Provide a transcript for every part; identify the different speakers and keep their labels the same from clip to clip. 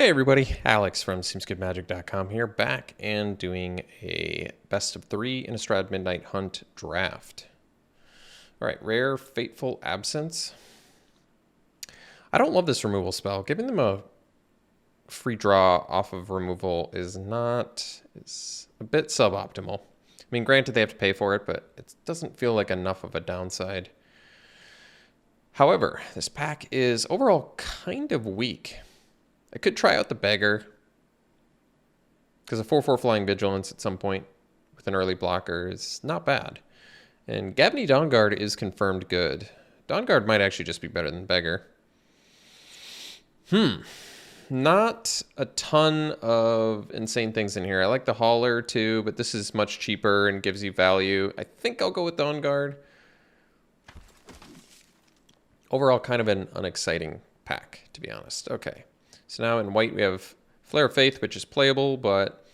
Speaker 1: Hey everybody, Alex from SeemsGoodMagic.com here, back and doing a best of 3 Innistrad Midnight Hunt draft. Alright, Rare Fateful Absence. I don't love this removal spell. Giving them a free draw off of removal is a bit suboptimal. I mean, granted they have to pay for it, but it doesn't feel like enough of a downside. However, this pack is overall kind of weak. I could try out the Beggar, because a 4/4 Flying Vigilance at some point with an early blocker is not bad. And Gabney Dawnguard is confirmed good. Dawnguard might actually just be better than Beggar. Not a ton of insane things in here. I like the Hauler too, but this is much cheaper and gives you value. I think I'll go with Dawnguard. Overall, kind of an unexciting pack, to be honest. Okay. So now in white we have Flare of Faith, which is playable, but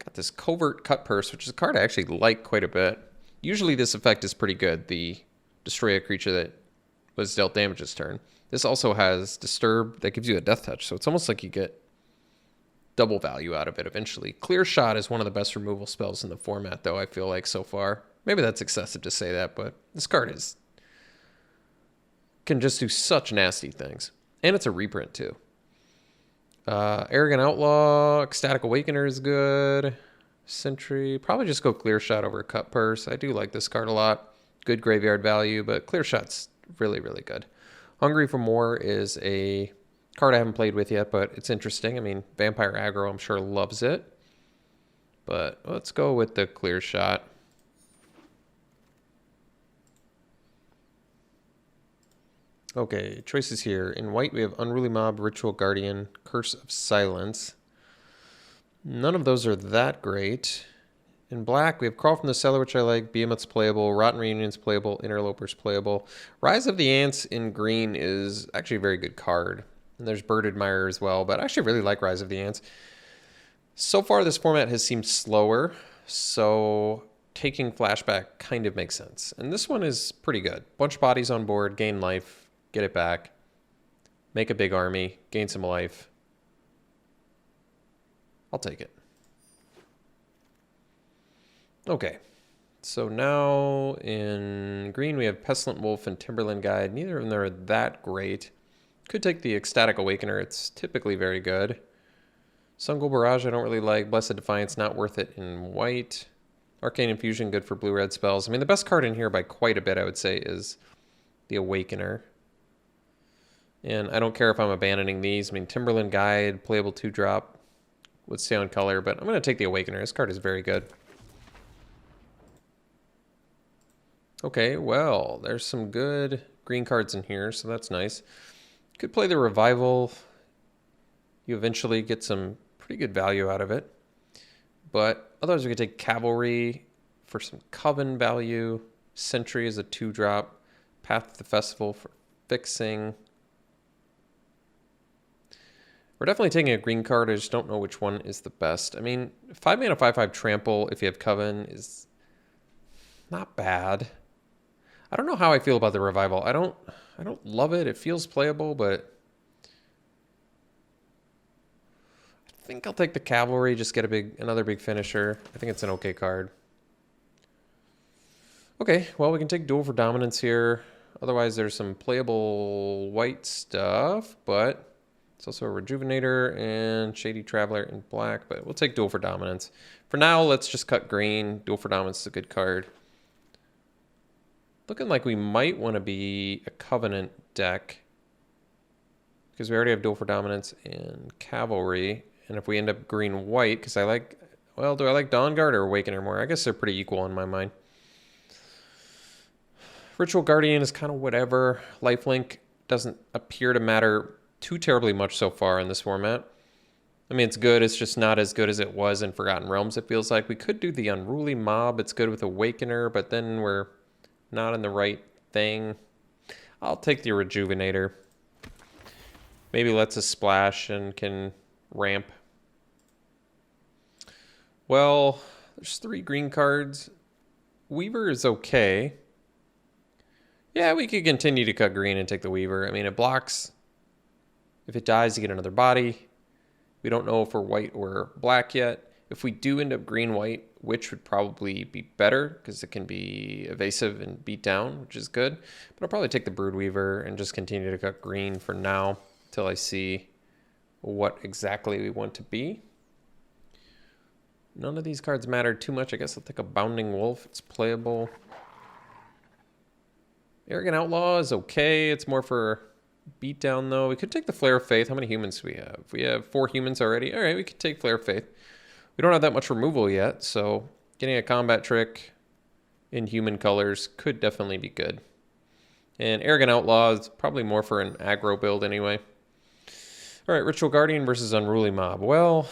Speaker 1: got this Covert Cut Purse, which is a card I actually like quite a bit. Usually this effect is pretty good, the destroy a creature that was dealt damage this turn. This also has Disturb that gives you a Death Touch, so it's almost like you get double value out of it eventually. Clear Shot is one of the best removal spells in the format, though, I feel like, so far. Maybe that's excessive to say that, but this card can just do such nasty things. And it's a reprint, too. Arrogant Outlaw, Ecstatic Awakener is good. Sentry, probably just go Clear Shot over Cut Purse. I do like this card a lot. Good graveyard value, but Clear Shot's really, really good. Hungry for More is a card I haven't played with yet, but it's interesting. I mean, Vampire Aggro, I'm sure, loves it. But let's go with the Clear Shot. Okay, choices here. In white, we have Unruly Mob, Ritual Guardian, Curse of Silence. None of those are that great. In black, we have Crawl from the Cellar, which I like. Behemoth's playable. Rotten Reunion's playable. Interloper's playable. Rise of the Ants in green is actually a very good card. And there's Bird Admirer as well, but I actually really like Rise of the Ants. So far, this format has seemed slower, so taking Flashback kind of makes sense. And this one is pretty good. Bunch of bodies on board, gain life, get it back, make a big army, gain some life. I'll take it. Okay, so now in green we have Pestilent Wolf and Timberland Guide. Neither of them are that great. Could take the Ecstatic Awakener. It's typically very good. Sungold Barrage I don't really like. Blessed Defiance, not worth it in white. Arcane Infusion, good for blue-red spells. I mean, the best card in here by quite a bit, I would say, is the Awakener. And I don't care if I'm abandoning these. I mean, Timberland Guide, playable 2-drop, would stay on color, but I'm going to take the Awakener. This card is very good. Okay, well, there's some good green cards in here, so that's nice. Could play the Revival. You eventually get some pretty good value out of it. But otherwise, we could take Cavalry for some Coven value. Sentry is a 2-drop. Path to the Festival for fixing. We're definitely taking a green card. I just don't know which one is the best. I mean, 5 mana 5/5 Trample if you have Coven is not bad. I don't know how I feel about the Revival. I don't love it. It feels playable, but I think I'll take the Cavalry, just get another big finisher. I think it's an okay card. Okay, well, we can take Duel for Dominance here. Otherwise, there's some playable white stuff, but it's also a Rejuvenator and Shady Traveler in black, but we'll take Duel for Dominance. For now, let's just cut green. Duel for Dominance is a good card. Looking like we might want to be a Covenant deck because we already have Duel for Dominance and Cavalry. And if we end up green-white, because I like, well, do I like Dawnguard or Awakener more? I guess they're pretty equal in my mind. Ritual Guardian is kind of whatever. Lifelink doesn't appear to matter too terribly much so far in this format. I mean, it's good. It's just not as good as it was in Forgotten Realms, it feels like. We could do the Unruly Mob. It's good with Awakener, but then we're not in the right thing. I'll take the Rejuvenator. Maybe lets us splash and can ramp. Well, there's 3 green cards. Weaver is okay. Yeah, we could continue to cut green and take the Weaver. I mean, it blocks If it dies, you get another body. We don't know if we're white or black yet. If we do end up green-white, Witch would probably be better because it can be evasive and beat down, which is good. But I'll probably take the Broodweaver and just continue to cut green for now till I see what exactly we want to be. None of these cards matter too much. I guess I'll take a Bounding Wolf. It's playable. Arrogant Outlaw is okay. It's more for beatdown, though. We could take the Flare of Faith. How many humans do we have? We have 4 humans already. All right, we could take Flare of Faith. We don't have that much removal yet, so getting a combat trick in human colors could definitely be good. And Arrogant Outlaw is probably more for an aggro build anyway. All right, Ritual Guardian versus Unruly Mob. Well,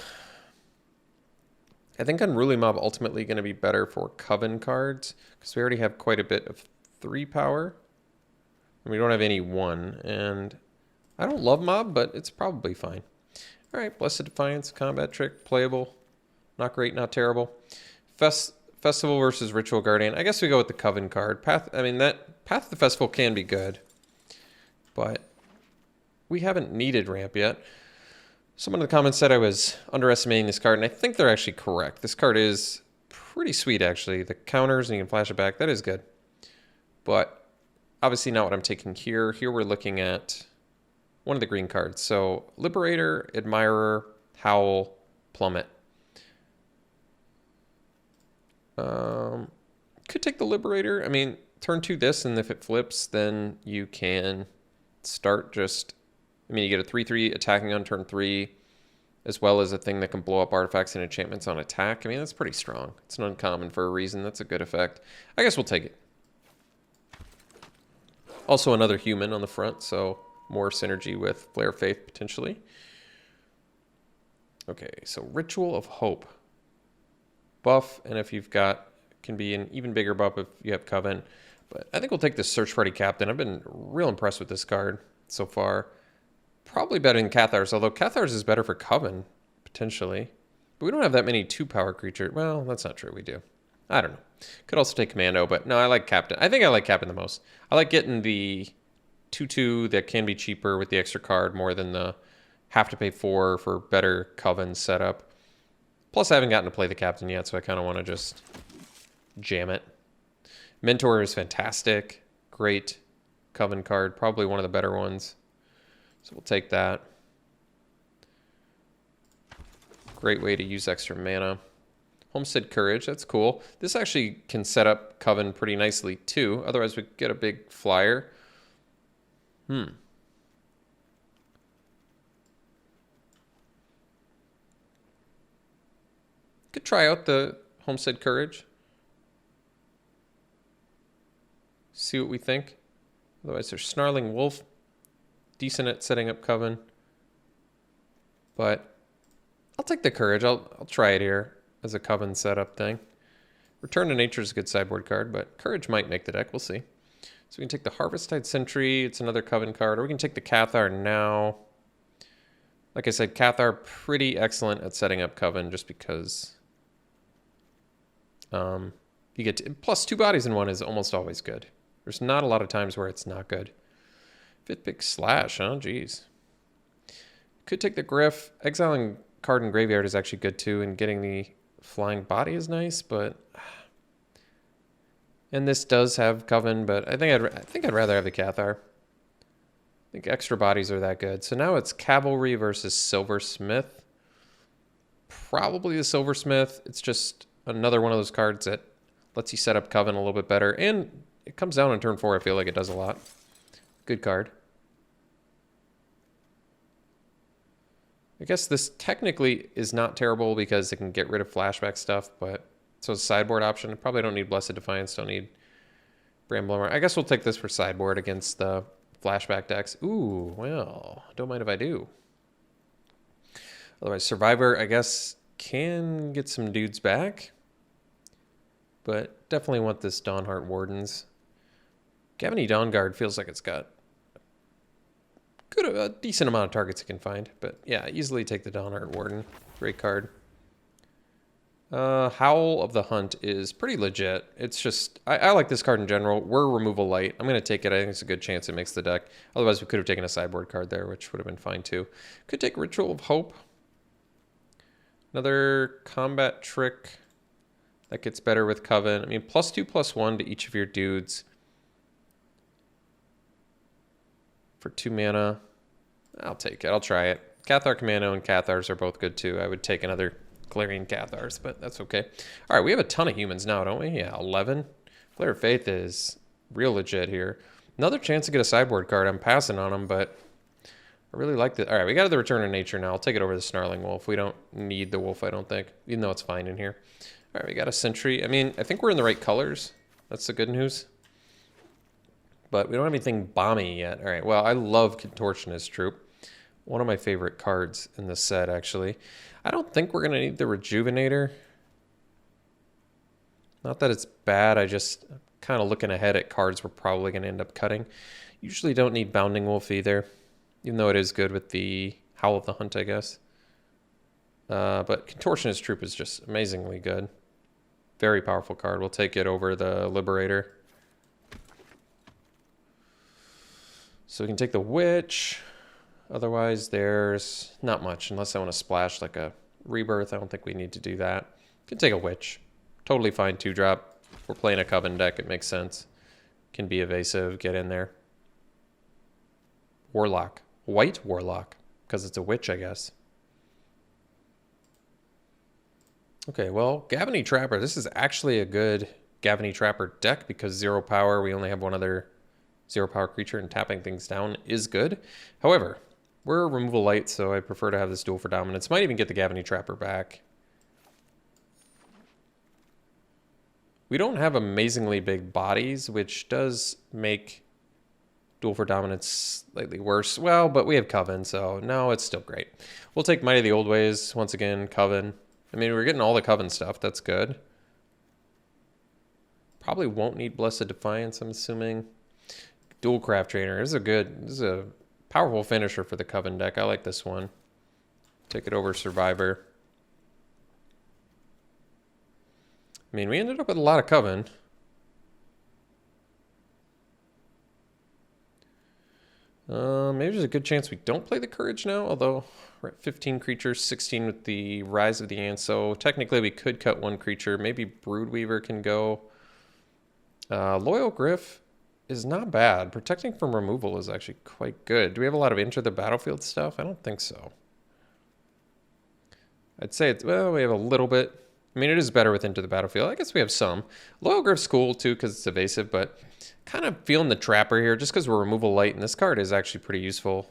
Speaker 1: I think Unruly Mob ultimately going to be better for Coven cards because we already have quite a bit of 3 power. And we don't have any 1. And I don't love Mob, but it's probably fine. All right, Blessed Defiance, combat trick, playable. Not great, not terrible. Festival versus Ritual Guardian. I guess we go with the Coven card. Path of the Festival can be good, but we haven't needed ramp yet. Someone in the comments said I was underestimating this card, and I think they're actually correct. This card is pretty sweet, actually. The counters, and you can flash it back. That is good. But obviously not what I'm taking here. Here we're looking at one of the green cards. So Liberator, Admirer, Howl, Plummet. Could take the Liberator. I mean, turn 2 this, and if it flips, then you can start just... I mean, you get a 3/3 attacking on turn 3, as well as a thing that can blow up artifacts and enchantments on attack. I mean, that's pretty strong. It's an uncommon for a reason. That's a good effect. I guess we'll take it. Also another human on the front, so more synergy with Flare of Faith, potentially. Okay, so Ritual of Hope. Buff, and if you've got... can be an even bigger buff if you have Coven. But I think we'll take the Search Party Captain. I've been real impressed with this card so far. Probably better than Cathar's, although Cathar's is better for Coven, potentially. But we don't have that many 2-power creatures. Well, that's not true. We do. I don't know. Could also take Commando, but no, I like Captain. I think I like Captain the most. I like getting the 2/2 that can be cheaper with the extra card more than the have to pay 4 for better Coven setup. Plus, I haven't gotten to play the Captain yet, so I kind of want to just jam it. Mentor is fantastic. Great Coven card. Probably one of the better ones. So we'll take that. Great way to use extra mana. Homestead Courage, that's cool. This actually can set up Coven pretty nicely too. Otherwise we get a big flyer. Could try out the Homestead Courage. See what we think. Otherwise there's Snarling Wolf. Decent at setting up Coven. But I'll take the Courage. I'll try it here as a Coven setup thing. Return to Nature is a good sideboard card, but Courage might make the deck. We'll see. So we can take the Harvesttide Sentry. It's another Coven card. Or we can take the Cathar now. Like I said, Cathar pretty excellent at setting up Coven just because you get plus 2 bodies in 1 is almost always good. There's not a lot of times where it's not good. 5th pick Slash, huh? Jeez. Could take the Griff. Exiling card in graveyard is actually good too, and getting the Flying Body is nice, but... And this does have Coven, but I think I'd rather have the Cathar. I think extra bodies are that good. So now it's Cavalry versus Silversmith. Probably the Silversmith. It's just another one of those cards that lets you set up Coven a little bit better, and it comes down on turn 4. I feel like it does a lot. Good card. I guess this technically is not terrible because it can get rid of flashback stuff, but so it's a sideboard option. I probably don't need Blessed Defiance, don't need Bramblemer. I guess we'll take this for sideboard against the flashback decks. Ooh, well, don't mind if I do. Otherwise, Survivor, I guess, can get some dudes back, but definitely want this Dawnheart Wardens. Gavany Dawnguard feels like it's got a decent amount of targets it can find. But yeah, easily take the Dawnheart Warden. Great card. Howl of the Hunt is pretty legit. It's just, I like this card in general. We're removal light. I'm going to take it. I think it's a good chance it makes the deck. Otherwise, we could have taken a sideboard card there, which would have been fine too. Could take Ritual of Hope. Another combat trick that gets better with Coven. I mean, +2/+1 to each of your dudes for 2 mana. I'll take it. I'll try it. Cathar Commando and Cathars are both good too. I would take another Galarian Cathars, but that's okay. All right, we have a ton of humans now, don't we? Yeah, 11. Flare of Faith is real legit here. Another chance to get a sideboard card. I'm passing on them, but I really like it. All right, we got the Return of Nature now. I'll take it over the Snarling Wolf. We don't need the Wolf, I don't think, even though it's fine in here. All right, we got a Sentry. I mean, I think we're in the right colors. That's the good news. But we don't have anything bomby yet. All right, well, I love Contortionist Troop. One of my favorite cards in this set, actually. I don't think we're going to need the Rejuvenator. Not that it's bad. I just kind of looking ahead at cards we're probably going to end up cutting. Usually don't need Bounding Wolf either, even though it is good with the Howl of the Hunt, I guess. But Contortionist Troop is just amazingly good. Very powerful card. We'll take it over the Liberator. So we can take the Witch. Otherwise, there's not much, unless I want to splash like a Rebirth. I don't think we need to do that. Can take a Witch. Totally fine 2-drop. We're playing a Coven deck. It makes sense. Can be evasive. Get in there. Warlock. White Warlock. Because it's a Witch, I guess. Okay, well, Gavany Trapper. This is actually a good Gavany Trapper deck because 0 power. We only have one other 0 power creature, and tapping things down is good. However, we're removal light, so I prefer to have this Duel for Dominance. Might even get the Gavany Trapper back. We don't have amazingly big bodies, which does make Duel for Dominance slightly worse. Well, but we have Coven, so no, it's still great. We'll take Might of the Old Ways. Once again, Coven. I mean, we're getting all the Coven stuff. That's good. Probably won't need Blessed Defiance, I'm assuming. Dual Craft Trainer. This is a powerful finisher for the Coven deck. I like this one. Take it over Survivor. I mean, we ended up with a lot of Coven. Maybe there's a good chance we don't play the Courage now, although we're at 15 creatures, 16 with the Rise of the Ant, so technically we could cut one creature. Maybe Broodweaver can go. Loyal Griff is not bad. Protecting from removal is actually quite good. Do we have a lot of Enter the Battlefield stuff? I don't think so. I'd say it's, well, we have a little bit. I mean, it is better with Into the Battlefield. I guess we have some. Loyal Griff's cool too because it's evasive, but kind of feeling the Trapper here just because we're removal light, and this card is actually pretty useful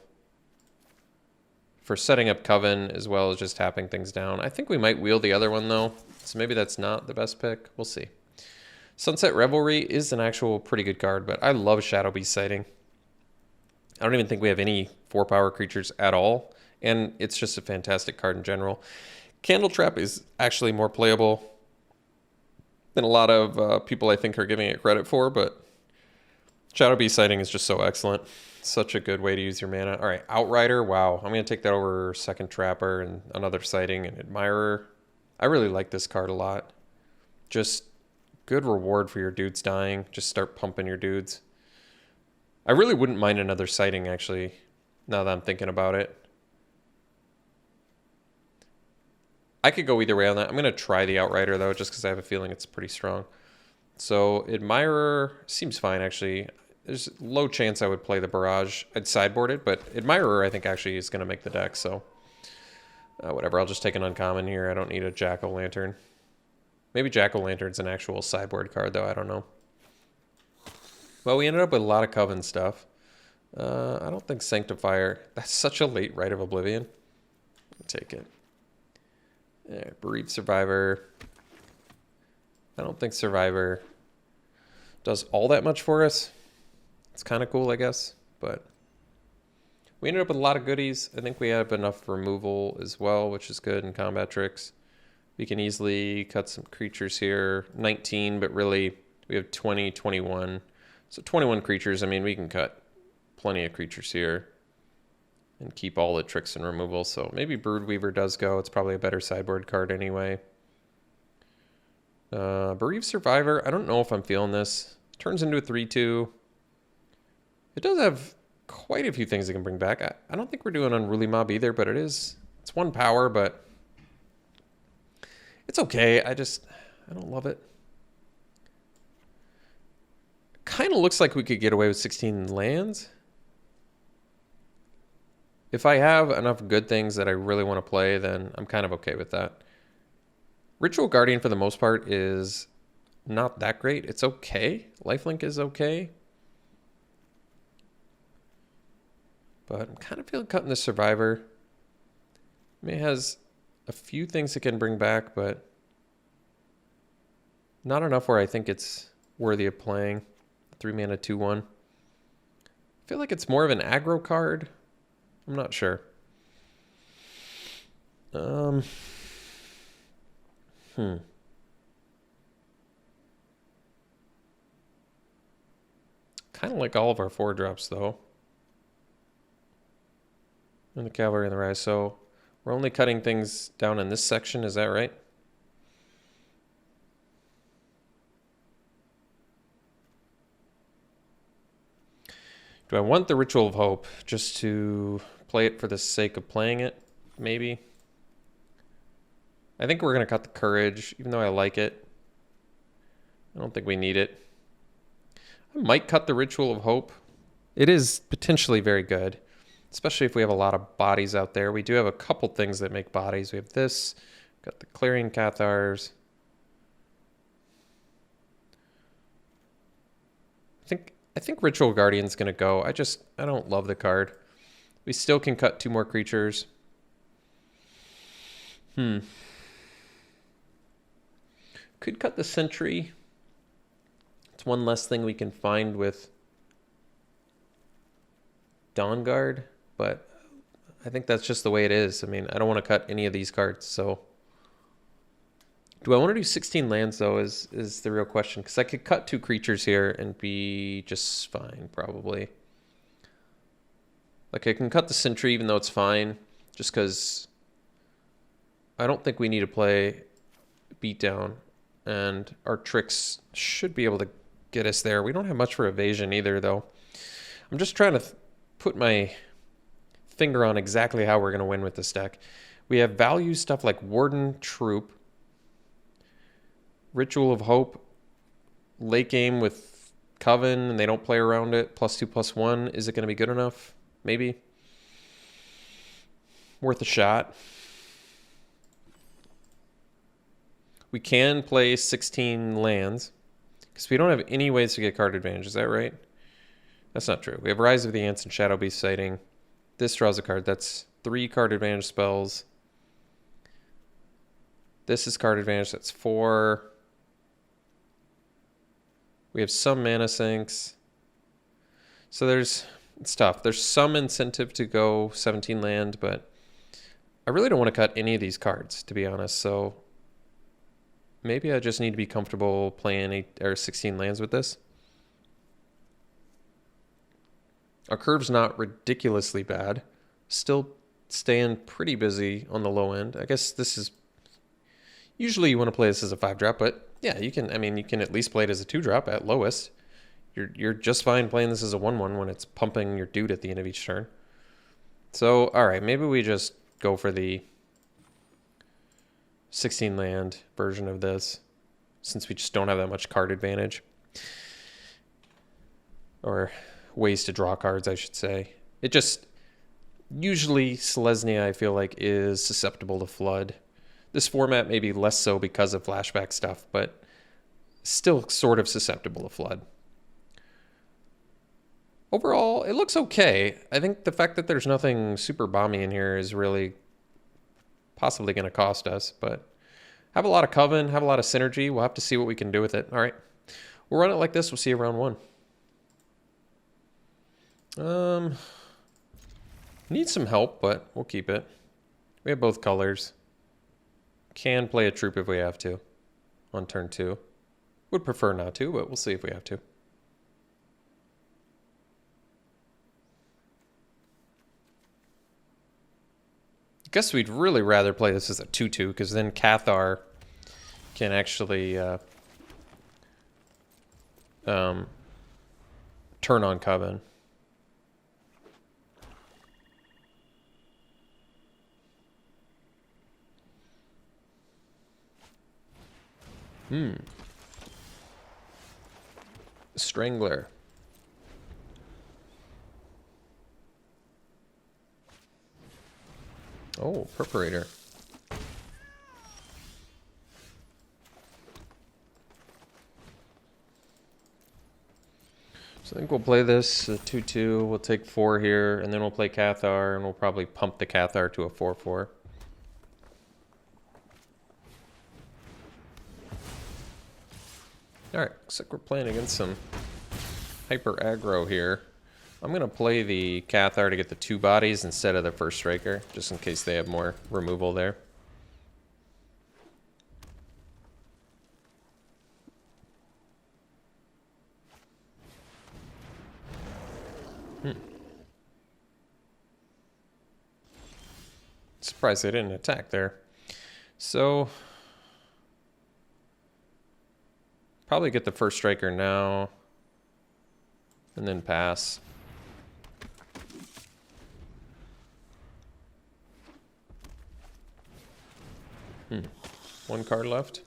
Speaker 1: for setting up Coven as well as just tapping things down. I think we might wheel the other one though, so maybe that's not the best pick. We'll see. Sunset Revelry is an actual pretty good card, but I love Shadow Beast Sighting. I don't even think we have any 4-power creatures at all, and it's just a fantastic card in general. Candle Trap is actually more playable than a lot of people I think are giving it credit for, but Shadow Beast Sighting is just so excellent. Such a good way to use your mana. All right, Outrider. Wow, I'm going to take that over Second Trapper and another Sighting and Admirer. I really like this card a lot. Just good reward for your dudes dying. Just start pumping your dudes. I really wouldn't mind another Sighting, actually, now that I'm thinking about it. I could go either way on that. I'm going to try the Outrider, though, just because I have a feeling it's pretty strong. So Admirer seems fine, actually. There's low chance I would play the Barrage. I'd sideboard it, but Admirer, I think, actually is going to make the deck. So whatever, I'll just take an uncommon here. I don't need a Jack-o'-lantern. Maybe Jack-o'-lantern's an actual sideboard card, though. I don't know. Well, we ended up with a lot of Coven stuff. I don't think Sanctifier. That's such a late Rite of Oblivion. I'll take it. Yeah, Bereaved Survivor. I don't think Survivor does all that much for us. It's kind of cool, I guess, but we ended up with a lot of goodies. I think we have enough removal as well, which is good in combat tricks. We can easily cut some creatures here. 19, but really we have 20, 21. So 21 creatures. I mean, we can cut plenty of creatures here and keep all the tricks and removal. So maybe Broodweaver does go. It's probably a better sideboard card anyway. Bereaved Survivor. I don't know if I'm feeling this. Turns into a 3/2. It does have quite a few things it can bring back. I don't think we're doing Unruly Mob either, but it's 1 power, but it's okay. I don't love it. Kind of looks like we could get away with 16 lands. If I have enough good things that I really want to play, then I'm kind of okay with that. Ritual Guardian, for the most part, is not that great. It's okay. Lifelink is okay. But I'm kind of feeling cutting the Survivor. I mean, it has a few things it can bring back, but not enough where I think it's worthy of playing. 3 mana, 2/1. I feel like it's more of an aggro card. I'm not sure. Kind of like all of our 4-drops, though. And the Cavalry and the Rise. So we're only cutting things down in this section, is that right? Do I want the Ritual of Hope just to play it for the sake of playing it? Maybe. I think we're going to cut the Courage, even though I like it. I don't think we need it. I might cut the Ritual of Hope. It is potentially very good, especially if we have a lot of bodies out there. We do have a couple things that make bodies. We have this, got the Clarion Cathars. I think Ritual Guardian's going to go. I don't love the card. We still can cut 2 more creatures. Could cut the Sentry. It's one less thing we can find with Dawnguard, but I think that's just the way it is. I mean, I don't want to cut any of these cards, so... Do I want to do 16 lands, though, is the real question. Because I could cut 2 creatures here and be just fine, probably. Like, I can cut the Sentry, even though it's fine. Just because I don't think we need to play Beatdown. And our tricks should be able to get us there. We don't have much for evasion either, though. I'm just trying to put my finger on exactly how we're going to win with this deck. We have value stuff like Warden Troop, Ritual of Hope, late game with Coven, and they don't play around it. +2/+1. Is it going to be good enough? Maybe. Worth a shot. We can play 16 lands because we don't have any ways to get card advantage. Is that right? That's not true. We have Rise of the Ants and Shadow Beast Sighting. This draws a card. That's 3 card advantage spells. This is card advantage. That's 4. We have some mana sinks. So it's tough. There's some incentive to go 17 land, but I really don't want to cut any of these cards, to be honest. So maybe I just need to be comfortable playing 8 or 16 lands with this. Our curve's not ridiculously bad. Still staying pretty busy on the low end. I guess this is... Usually you want to play this as a 5-drop, but yeah, you can at least play it as a 2-drop at lowest. You're just fine playing this as a 1/1 when it's pumping your dude at the end of each turn. So, all right, maybe we just go for the 16 land version of this since we just don't have that much card advantage. Or ways to draw cards, I should say. It just... Usually Selesnya, I feel like, is susceptible to flood. This format may be less so because of flashback stuff, but still sort of susceptible to flood. Overall, it looks okay. I think the fact that there's nothing super bomby in here is really possibly going to cost us, but have a lot of Coven, have a lot of synergy. We'll have to see what we can do with it. All right. We'll run it like this. We'll see you round 1. Need some help, but we'll keep it. We have both colors. Can play a troop if we have to on turn 2. Would prefer not to, but we'll see if we have to. I guess we'd really rather play this as a 2/2 because then Cathar can actually turn on Coven. Strangler. Oh, Perforator. So I think we'll play this 2-2. We'll take 4 here, and then we'll play Cathar, and we'll probably pump the Cathar to a 4-4. Alright, looks like we're playing against some hyper aggro here. I'm going to play the Cathar to get the 2 bodies instead of the first striker, just in case they have more removal there. Surprised they didn't attack there. So, probably get the first striker now, and then pass. One card left.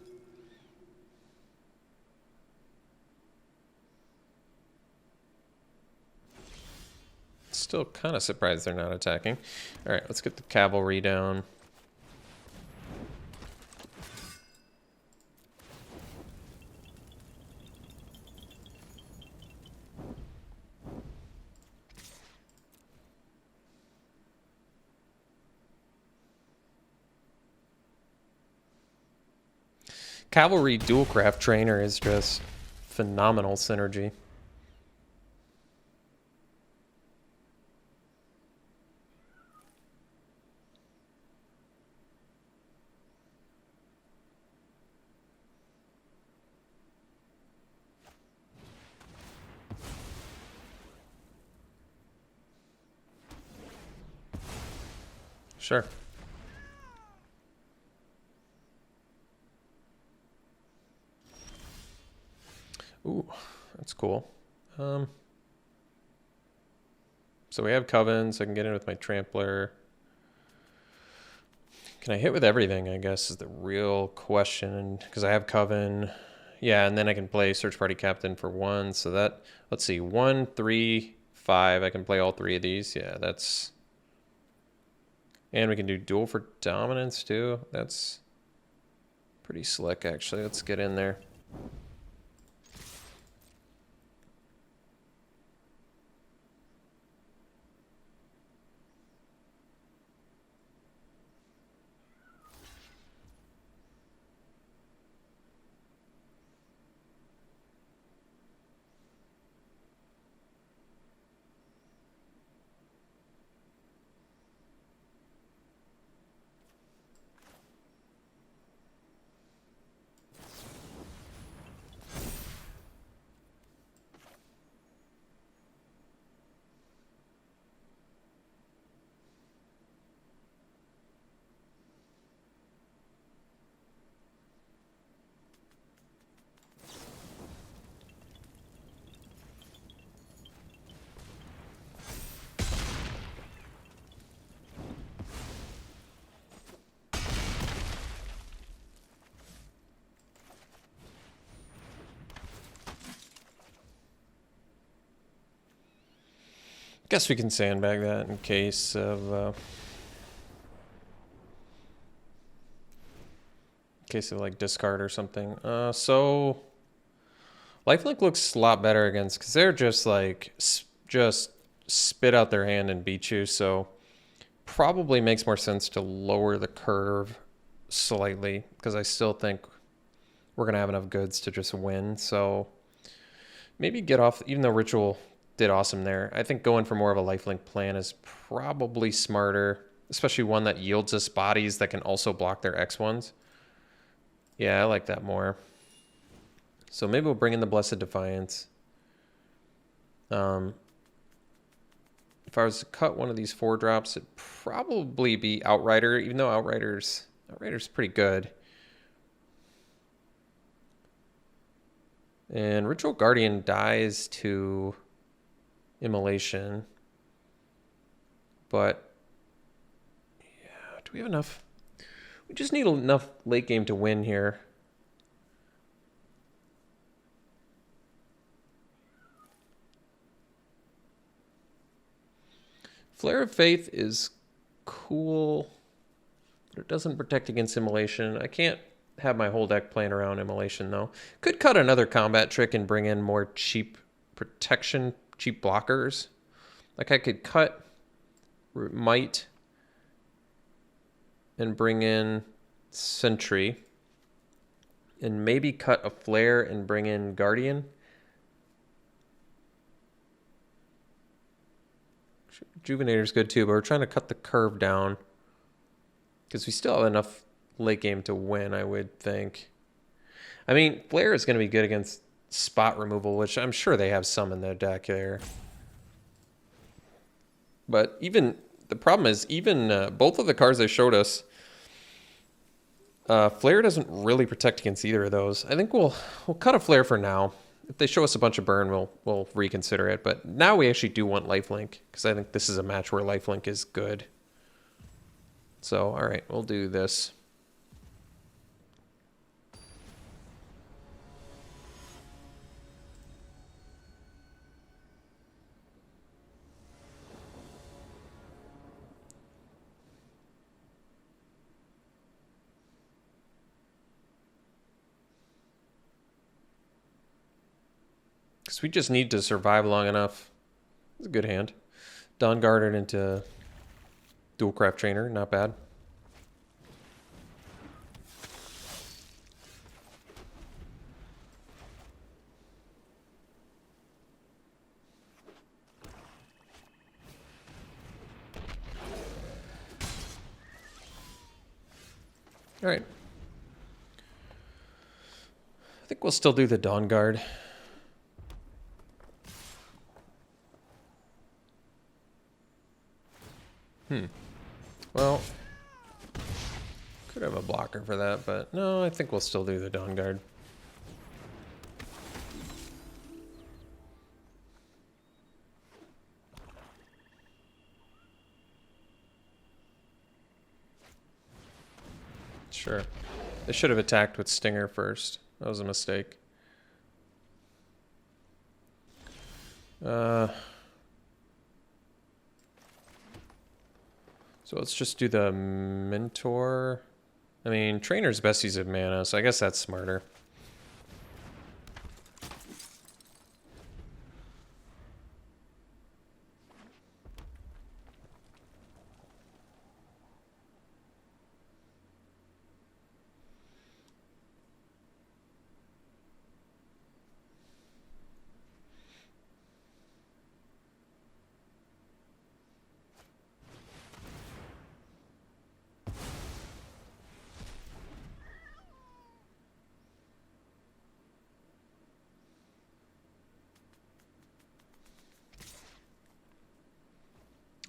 Speaker 1: Still kind of surprised they're not attacking. All right, let's get the cavalry down. Cavalry Dualcraft Trainer is just phenomenal synergy. Sure. Ooh, that's cool. So we have Coven, so I can get in with my Trampler. Can I hit with everything, I guess, is the real question. Because I have Coven. Yeah, and then I can play Search Party Captain for 1. So that, let's see, 1, 3, 5. I can play all 3 of these. Yeah, that's... And we can do Duel for Dominance, too. That's pretty slick, actually. Let's get in there. Guess we can sandbag that in case of like discard or something. So Lifelink looks a lot better against, because they're just like just spit out their hand and beat you. So probably makes more sense to lower the curve slightly, because I still think we're gonna have enough goods to just win. So maybe get off, even though Ritual did awesome there. I think going for more of a lifelink plan is probably smarter, especially one that yields us bodies that can also block their X1s. Yeah, I like that more. So maybe we'll bring in the Blessed Defiance. If I was to cut one of these 4-drops, it'd probably be Outrider, even though Outrider's pretty good. And Ritual Guardian dies to Immolation. But, yeah, do we have enough? We just need enough late game to win here. Flare of Faith is cool, but it doesn't protect against Immolation. I can't have my whole deck playing around Immolation, though. Could cut another combat trick and bring in more cheap protection, cheap blockers. Like I could cut Might and bring in Sentry. And maybe cut a Flare and bring in Guardian. Rejuvenator's good too, but we're trying to cut the curve down. Because we still have enough late game to win, I would think. I mean, Flare is going to be good against spot removal, which I'm sure they have some in their deck there. But even, the problem is, even both of the cards they showed us, Flare doesn't really protect against either of those. I think we'll cut a Flare for now. If they show us a bunch of burn, we'll reconsider it. But now we actually do want Lifelink, because I think this is a match where Lifelink is good. So, all right, we'll do this. Because we just need to survive long enough. It's a good hand. Dawn Guarded into Dual Craft Trainer, not bad. All right. I think we'll still do the Dawn Guard. Well, could have a blocker for that, but no, I think we'll still do the Dawn Guard. Sure. They should have attacked with Stinger first. That was a mistake. So let's just do the Mentor. I mean, Trainer's best use of mana, so I guess that's smarter.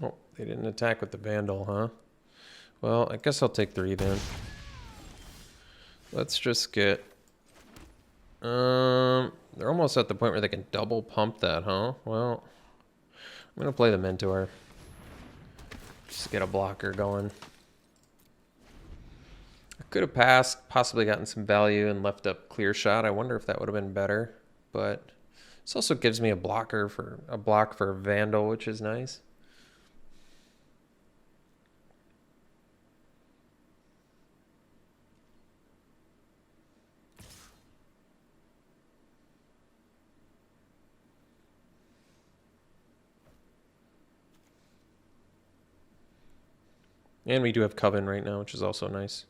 Speaker 1: Oh, they didn't attack with the Vandal, huh? Well, I guess I'll take 3 then. Let's just get... they're almost at the point where they can double pump that, huh? Well, I'm going to play the Mentor. Just get a blocker going. I could have passed, possibly gotten some value and left up Clear Shot. I wonder if that would have been better. But this also gives me a block for Vandal, which is nice. And we do have Coven right now, which is also nice.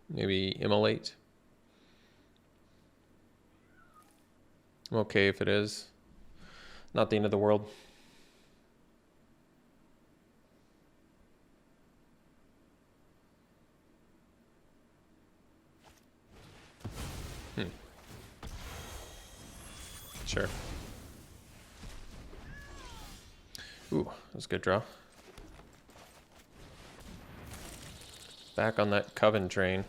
Speaker 1: Maybe Immolate. I'm okay if it is. Not the end of the world. Sure. Ooh, that was a good draw. Back on that Coven train.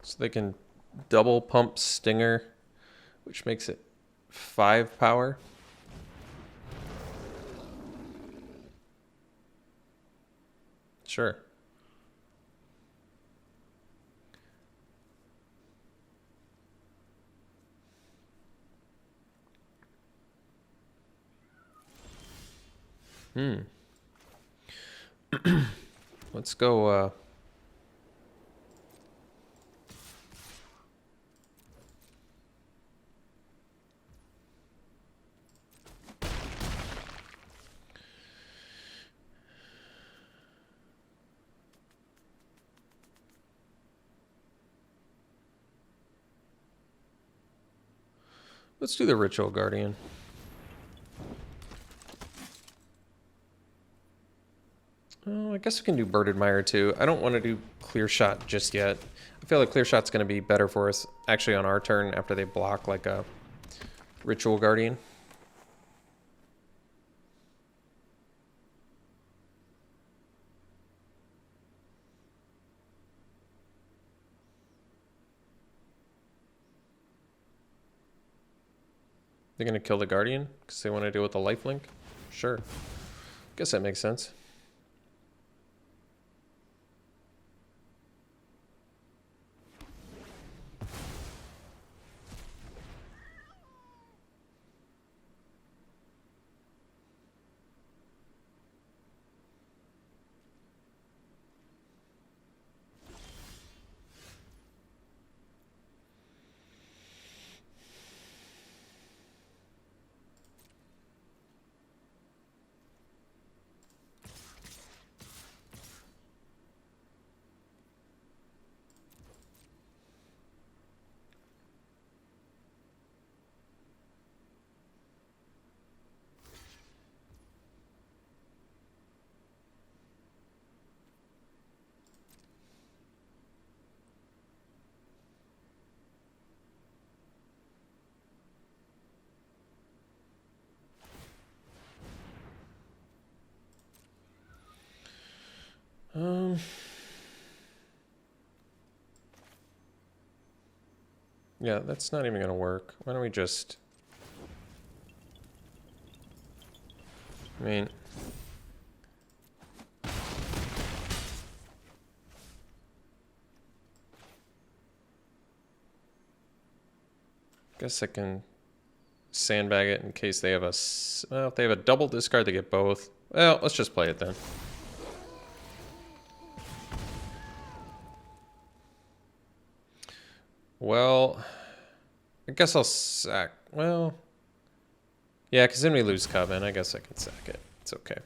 Speaker 1: So they can double pump Stinger, which makes it 5 power. Sure. Let's go, let's do the Ritual Guardian. Oh, I guess we can do Bird Admirer too. I don't want to do Clear Shot just yet. I feel like Clear Shot's going to be better for us actually on our turn after they block like a Ritual Guardian. They're going to kill the Guardian because they want to deal with the lifelink? Sure. Guess that makes sense. Yeah, that's not even going to work. Why don't we just... I mean... Guess I can sandbag it in case they have a... Well, if they have a double discard, they get both. Well, let's just play it then. Well, I guess I'll sack... Well... Yeah, because then we lose Coven. I guess I can sack it. It's okay.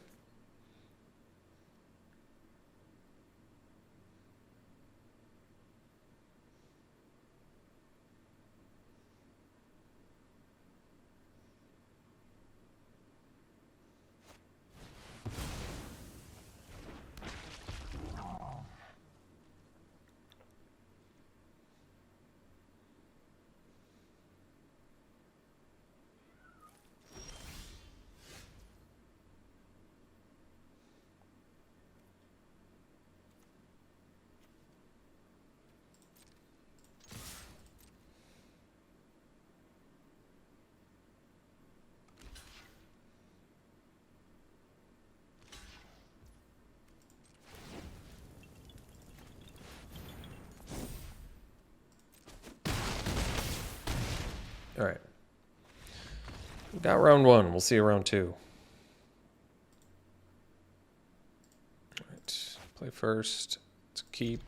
Speaker 1: All right. We got round 1. We'll see you round 2. All right. Play first. Let's keep.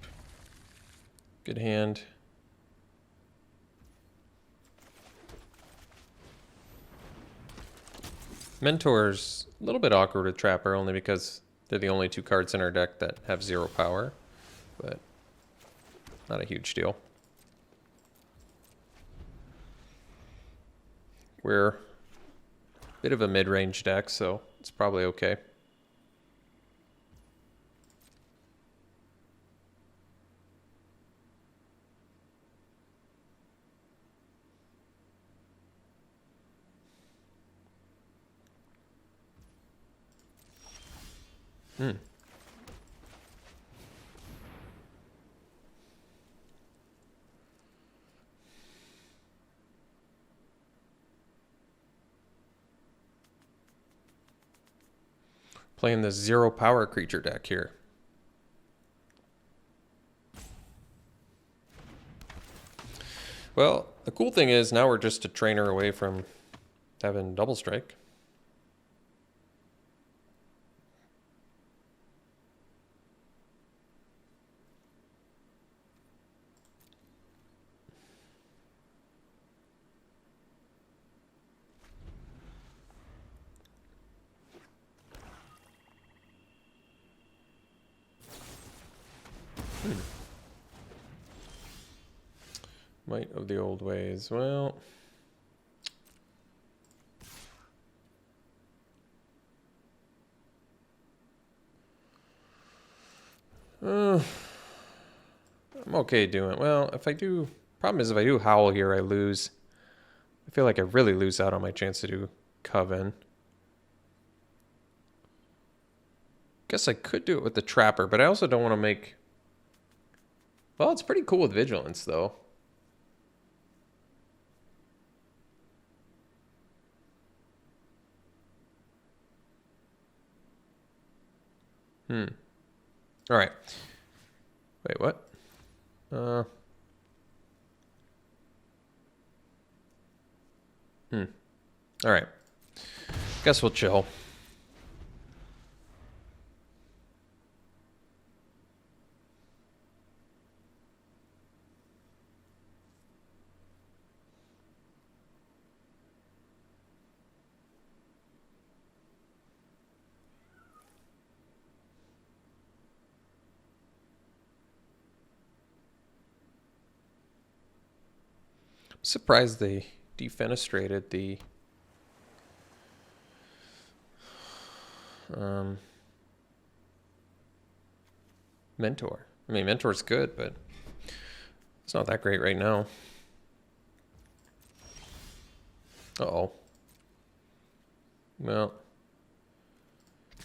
Speaker 1: Good hand. Mentor's a little bit awkward with Trapper only because they're the only 2 cards in our deck that have 0 power, but not a huge deal. We're a bit of a mid-range deck, so it's probably okay. Hmm. Playing the 0 power creature deck here. Well, the cool thing is now we're just a trainer away from having double strike. Might of the old ways. Well, I'm okay doing it. Well, if I do, problem is if I do Howl here, I lose. I feel like I really lose out on my chance to do Coven. Guess I could do it with the Trapper, but I also don't want to make... Well, it's pretty cool with Vigilance, though. All right. Wait, what? All right. Guess we'll chill. Surprised they defenestrated the Mentor. I mean, Mentor's good, but it's not that great right now. Uh-oh. Well, I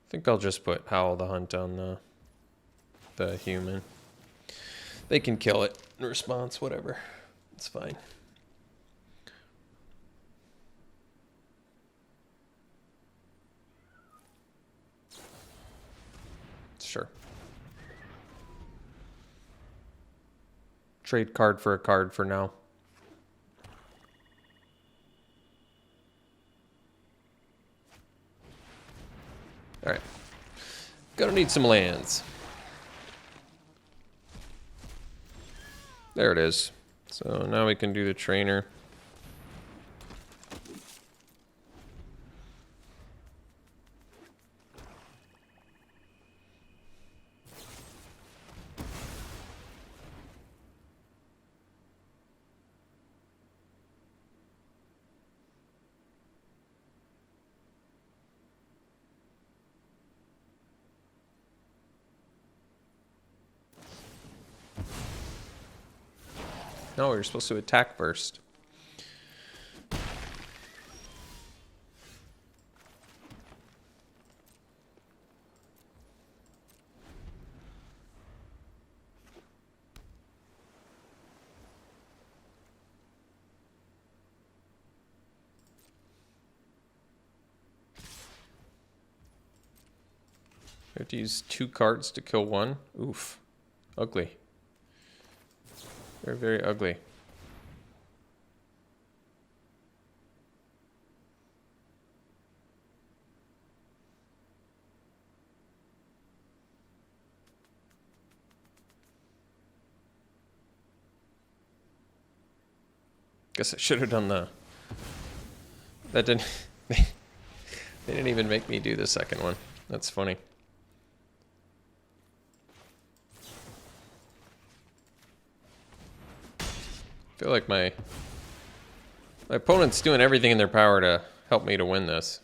Speaker 1: think I'll just put Howl the Hunt on the human. They can kill it in response, whatever. It's fine. Sure. Trade card for a card for now. All right. Gonna need some lands. There it is. So now we can do the trainer. No, you're supposed to attack first. I have to use 2 cards to kill 1. Oof. Ugly. Very, very ugly. Guess I should have done the... That didn't... They didn't even make me do the second one. That's funny. I feel like my opponent's doing everything in their power to help me to win this.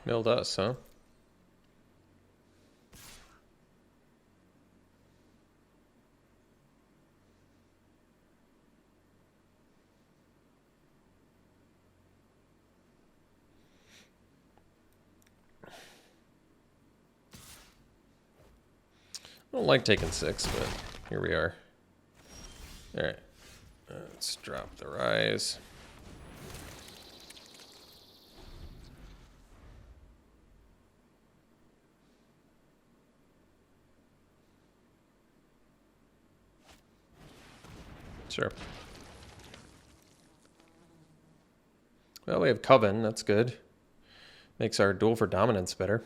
Speaker 1: Milled us, huh? I don't like taking 6, but here we are. Alright. Let's drop the rise. Sure. Well, we have Coven. That's good. Makes our duel for dominance better.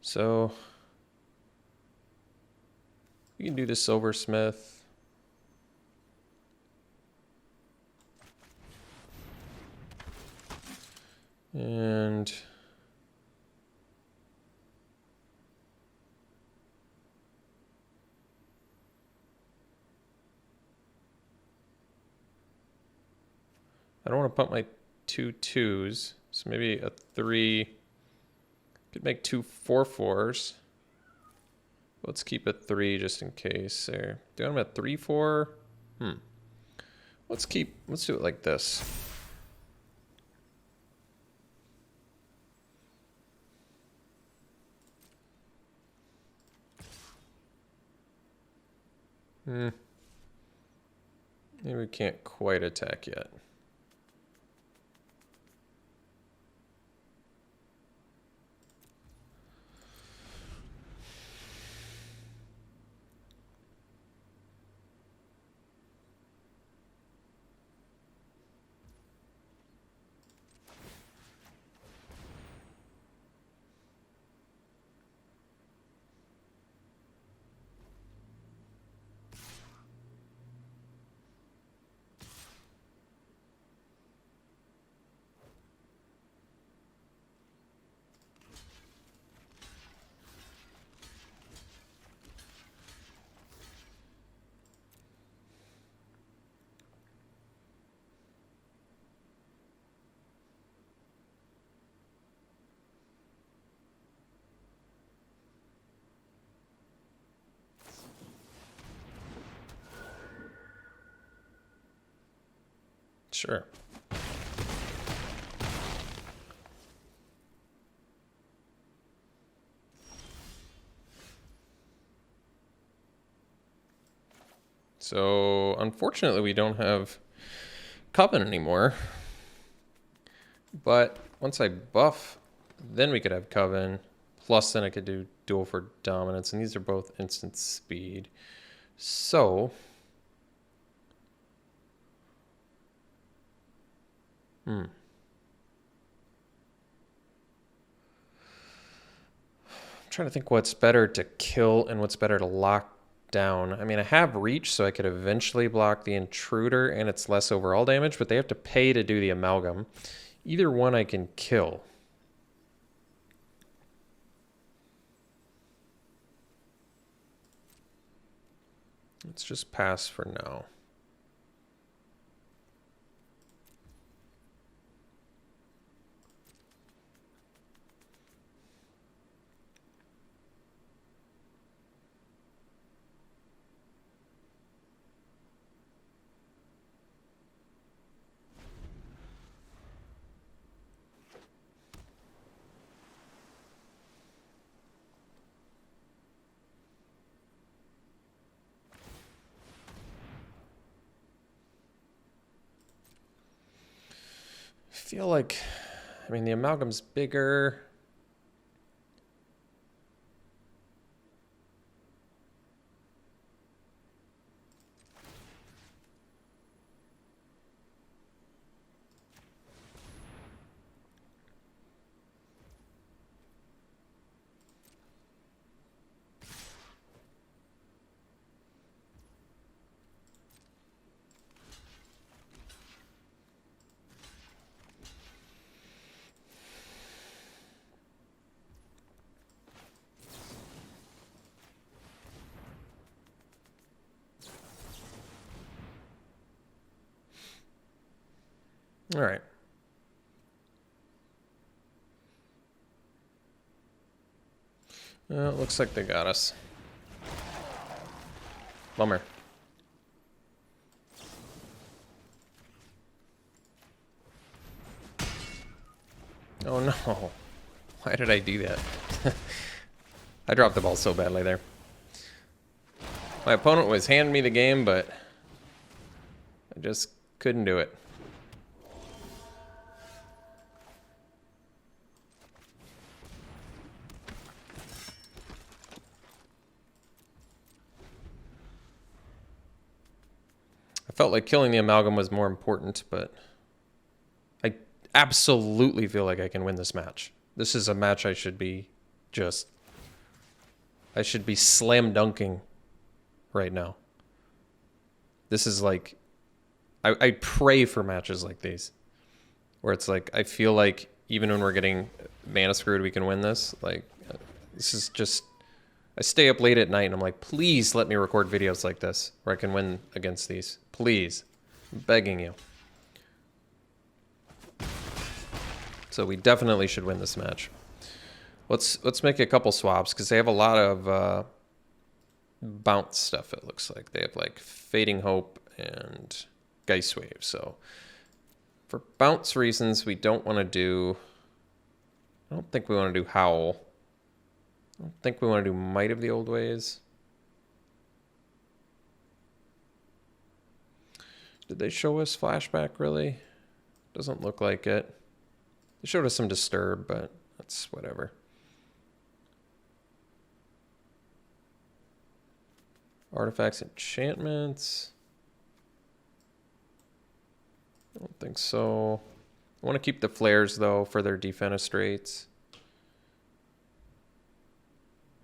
Speaker 1: So we can do the silversmith. And I don't want to pump my 2 2s, so maybe a 3. Could make 2 4/4s. Let's keep a 3 just in case there. Do I'm at 3/4? Let's do it like this. Maybe we can't quite attack yet. Sure. So, unfortunately, we don't have Coven anymore. But once I buff, then we could have Coven. Plus, then I could do Duel for Dominance. And these are both instant speed. So, I'm trying to think what's better to kill and what's better to lock down. I mean, I have Reach, so I could eventually block the Intruder, and it's less overall damage, but they have to pay to do the Amalgam. Either one I can kill. Let's just pass for now. Feel like, I mean, the Amalgam's bigger. All right. It looks like they got us. Bummer. Oh no. Why did I do that? I dropped the ball so badly there. My opponent was handing me the game, but I just couldn't do it. I felt like killing the amalgam was more important, but I absolutely feel like I can win this match. This is a match I should be slam dunking right now. This is like, I pray for matches like these, where it's like, I feel like even when we're getting mana screwed, we can win this. Like, this is just, I stay up late at night and I'm like, please let me record videos like this where I can win against these. Please. I'm begging you. So we definitely should win this match. Let's make a couple swaps because they have a lot of bounce stuff, it looks like. They have like Fading Hope and Geist Wave. So for bounce reasons, we don't want to do... I don't think we want to do Howl. I don't think we want to do Might of the Old Ways. Did they show us Flashback, really? Doesn't look like it. They showed us some Disturb, but that's whatever. Artifacts, enchantments. I don't think so. I want to keep the flares, though, for their defenestrates.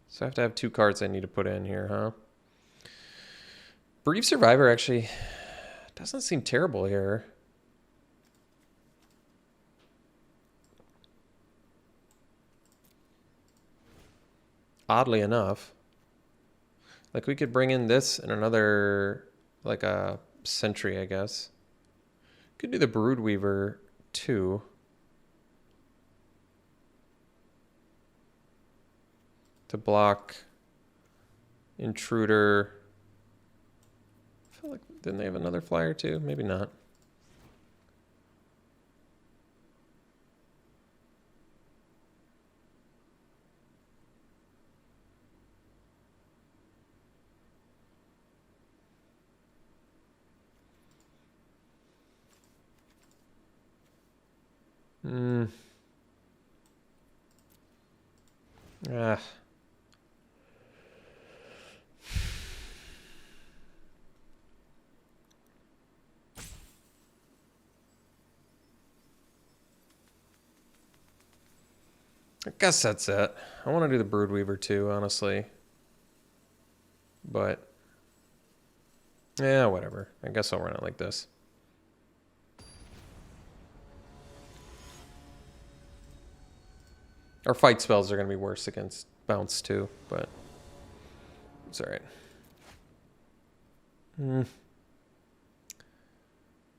Speaker 1: So I have to have 2 cards I need to put in here, huh? Bereaved Survivor actually doesn't seem terrible here. Oddly enough. Like, we could bring in this and another, like a Sentry, I guess. Could do the Broodweaver, too. To block Intruder. I feel like, didn't they have another flyer, too? Maybe not. Ah. I guess that's it. I want to do the Broodweaver too, honestly. But, yeah, whatever. I guess I'll run it like this. Our fight spells are going to be worse against bounce too, but it's all right.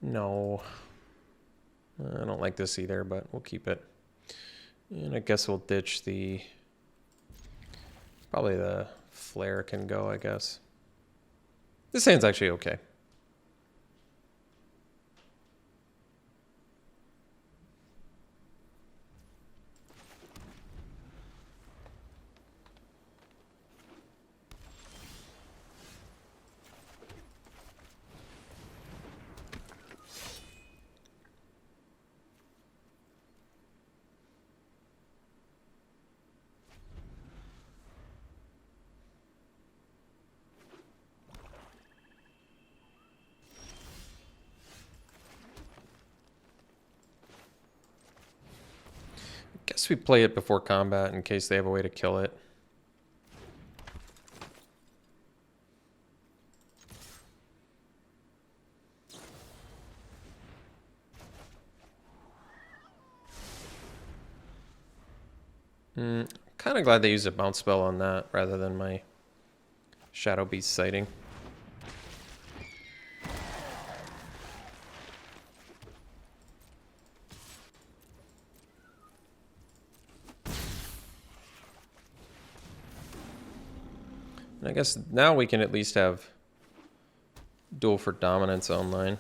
Speaker 1: No. I don't like this either, but we'll keep it. And I guess we'll ditch the... Probably the flare can go, I guess. This hand's actually okay. Guess we play it before combat in case they have a way to kill it. Kind of glad they used a bounce spell on that rather than my Shadow Beast sighting. And I guess now we can at least have Duel for Dominance online.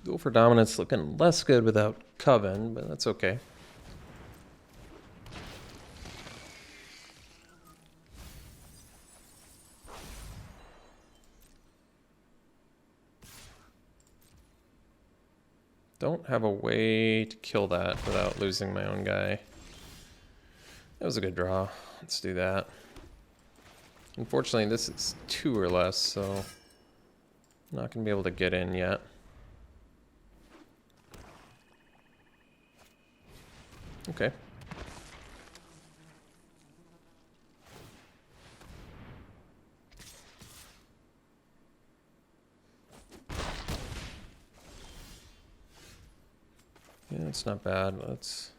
Speaker 1: Duel for Dominance looking less good without Coven, but that's okay. Don't have a way to kill that without losing my own guy. That was a good draw. Let's do that. Unfortunately, this is 2 or less, so I'm not going to be able to get in yet. Okay. Yeah, it's not bad. Let's...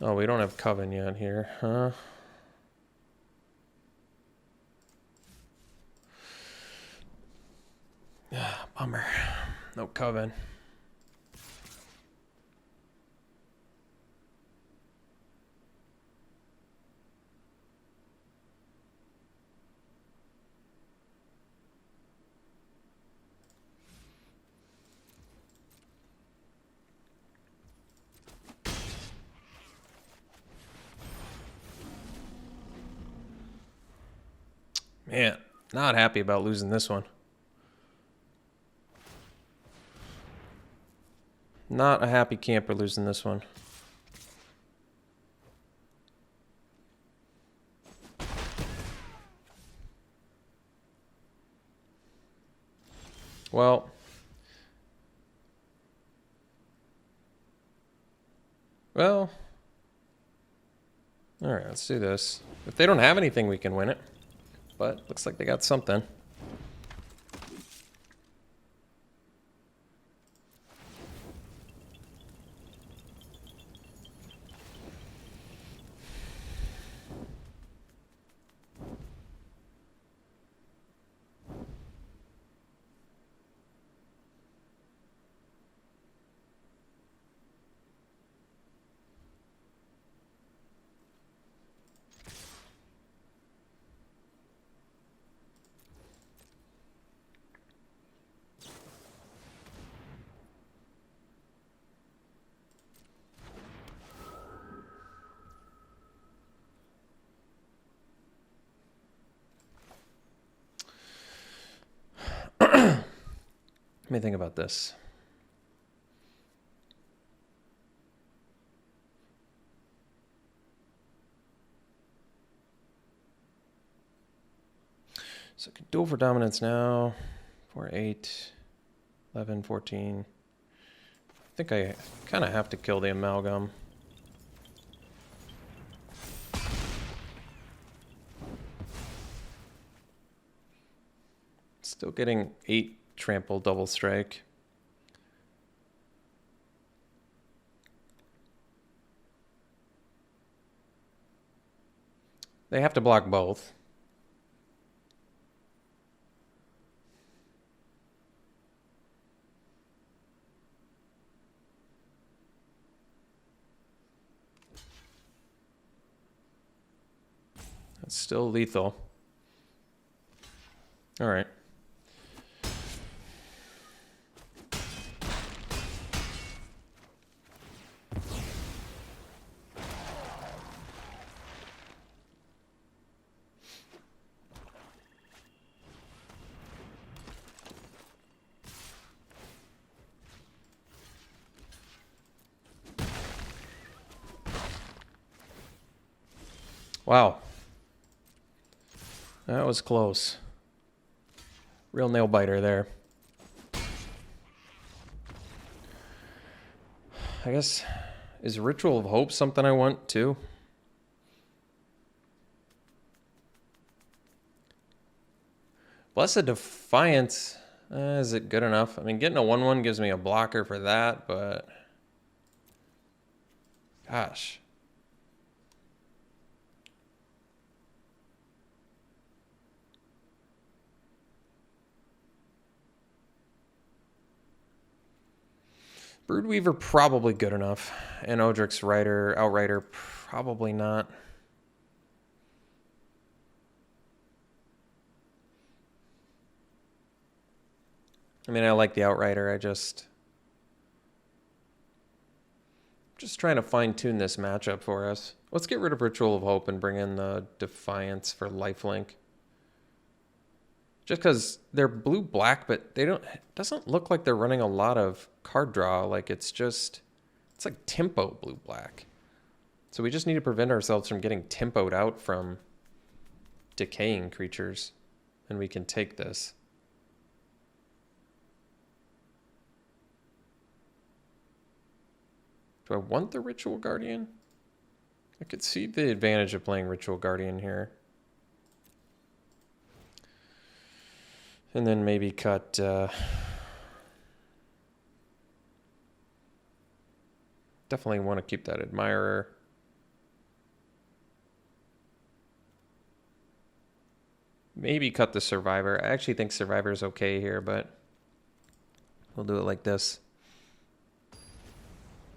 Speaker 1: Oh, we don't have Coven yet here, huh? Bummer. No Coven. Man, not happy about losing this one. Not a happy camper losing this one. Well, all right, let's do this. If they don't have anything, we can win it. But looks like they got something. Let me think about this. So I can duel for dominance now. 4, 8, 11, 14. I think I kind of have to kill the amalgam. Still getting 8 trample double strike. They have to block both. That's still lethal. All right. Wow. That was close. Real nail biter there. I guess, is Ritual of Hope something I want too? Blessed Defiance. Is it good enough? I mean, getting a 1/1 gives me a blocker for that, but... Gosh. Broodweaver probably good enough. And Odric's Outrider probably not. I mean, I like the Outrider. I just trying to fine-tune this matchup for us. Let's get rid of Ritual of Hope and bring in the Defiance for lifelink. Just because they're blue-black, but they don't... It doesn't look like they're running a lot of card draw. Like, it's just... It's like tempo blue-black. So we just need to prevent ourselves from getting tempoed out from decaying creatures. And we can take this. Do I want the Ritual Guardian? I could see the advantage of playing Ritual Guardian here. And then maybe cut... Definitely want to keep that Admirer. Maybe cut the Survivor. I actually think Survivor is okay here, but we'll do it like this.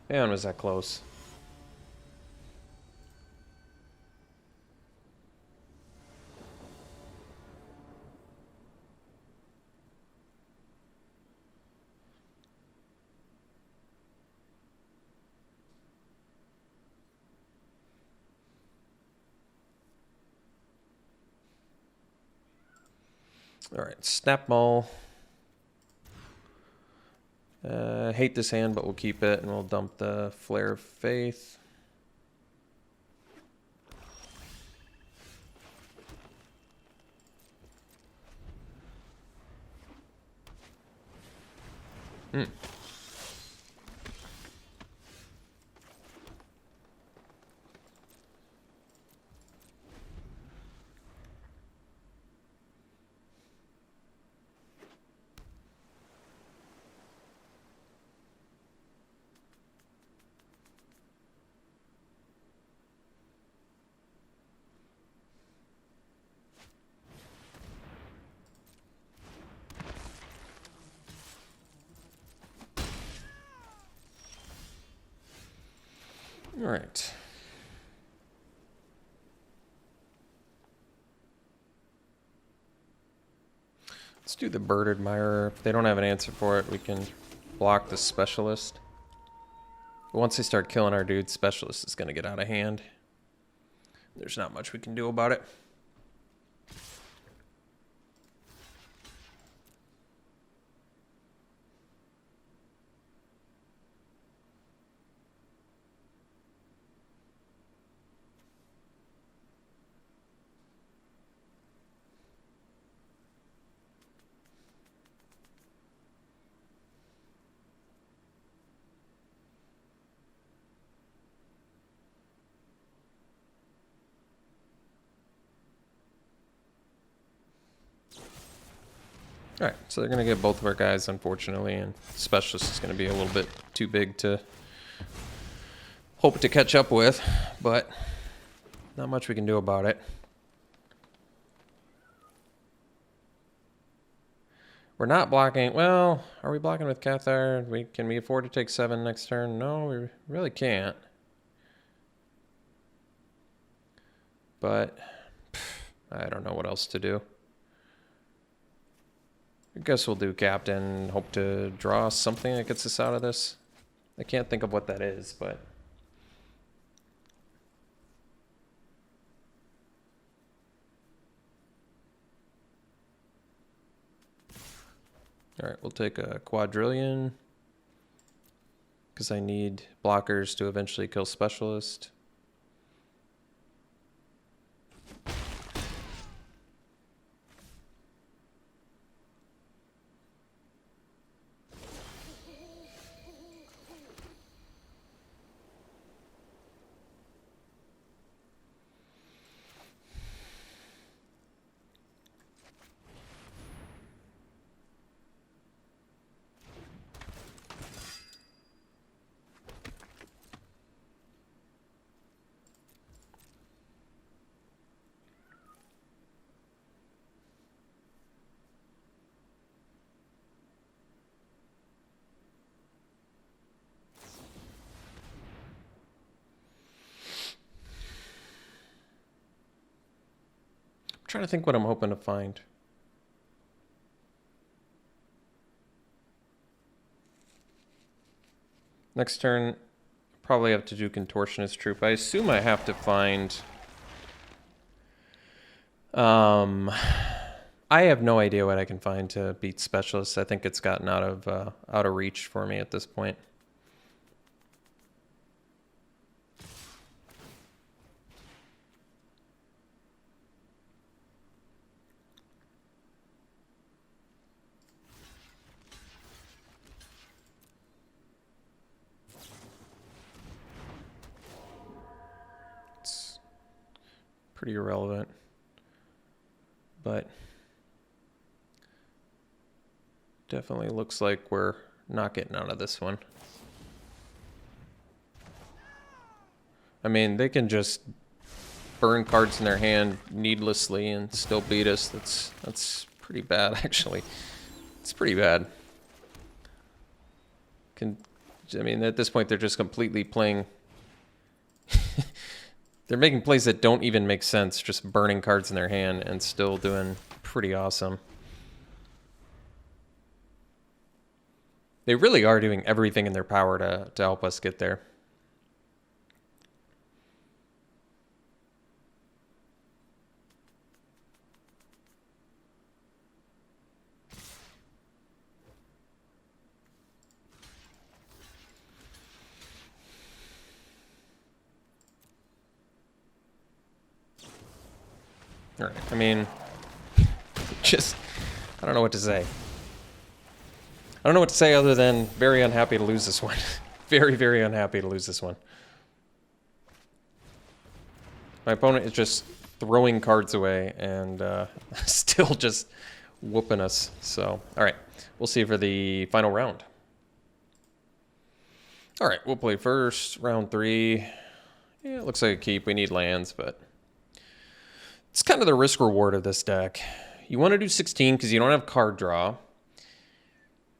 Speaker 1: Man, was that close. All right, Snap Maul. Hate this hand, but we'll keep it, and we'll dump the Flare of Faith. All right. Let's do the Bird Admirer. If they don't have an answer for it, we can block the Specialist. But once they start killing our dude, Specialist is going to get out of hand. There's not much we can do about it. All right, so they're going to get both of our guys, unfortunately, and Specialist is going to be a little bit too big to hope to catch up with, but not much we can do about it. We're not blocking. Well, are we blocking with Cathar? Can we afford to take 7 next turn? No, we really can't. But I don't know what else to do. I guess we'll do Captain, hope to draw something that gets us out of this. I can't think of what that is, but... All right, we'll take a Quadrillion, because I need blockers to eventually kill Specialist. trying to think what I'm hoping to find. Next turn, probably have to do Contortionist Troop. I assume I have to find... I have no idea what I can find to beat Specialists. I think it's gotten out of reach for me at this point. It's pretty irrelevant, but definitely looks like we're not getting out of this one. I mean, they can just burn cards in their hand needlessly and still beat us. That's pretty bad, actually. It's pretty bad. I mean, at this point, they're just completely playing... They're making plays that don't even make sense, just burning cards in their hand and still doing pretty awesome. They really are doing everything in their power to help us get there. All right, I mean, just, I don't know what to say. I don't know what to say other than very unhappy to lose this one. Very, very unhappy to lose this one. My opponent is just throwing cards away and still just whooping us. So, all right, we'll see for the final round. All right, we'll play first, round 3. Yeah, it looks like a keep. We need lands, but it's kind of the risk reward of this deck. You want to do 16 because you don't have card draw,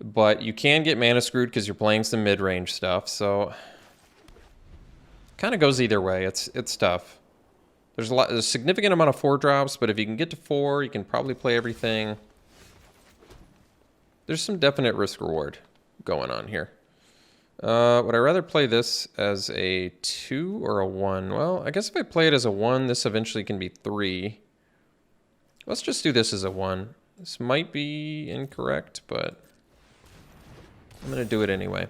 Speaker 1: but you can get mana screwed because you're playing some mid-range stuff. So kind of goes either way. It's tough. There's a significant amount of 4 drops, but if you can get to 4, you can probably play everything. There's some definite risk reward going on here. Would I rather play this as a 2 or a 1? Well, I guess if I play it as a 1, this eventually can be 3. Let's just do this as a 1. This might be incorrect, but I'm going to do it anyway.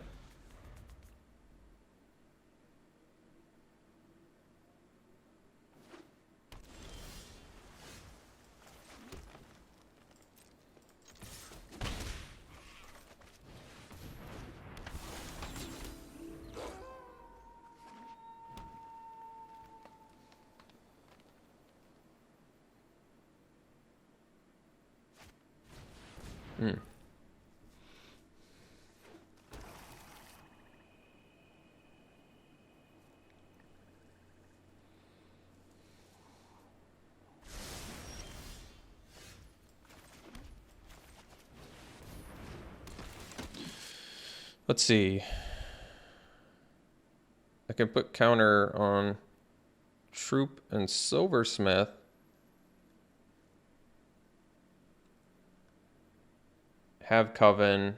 Speaker 1: Let's see. I can put counter on Troop and Silversmith. Have Coven.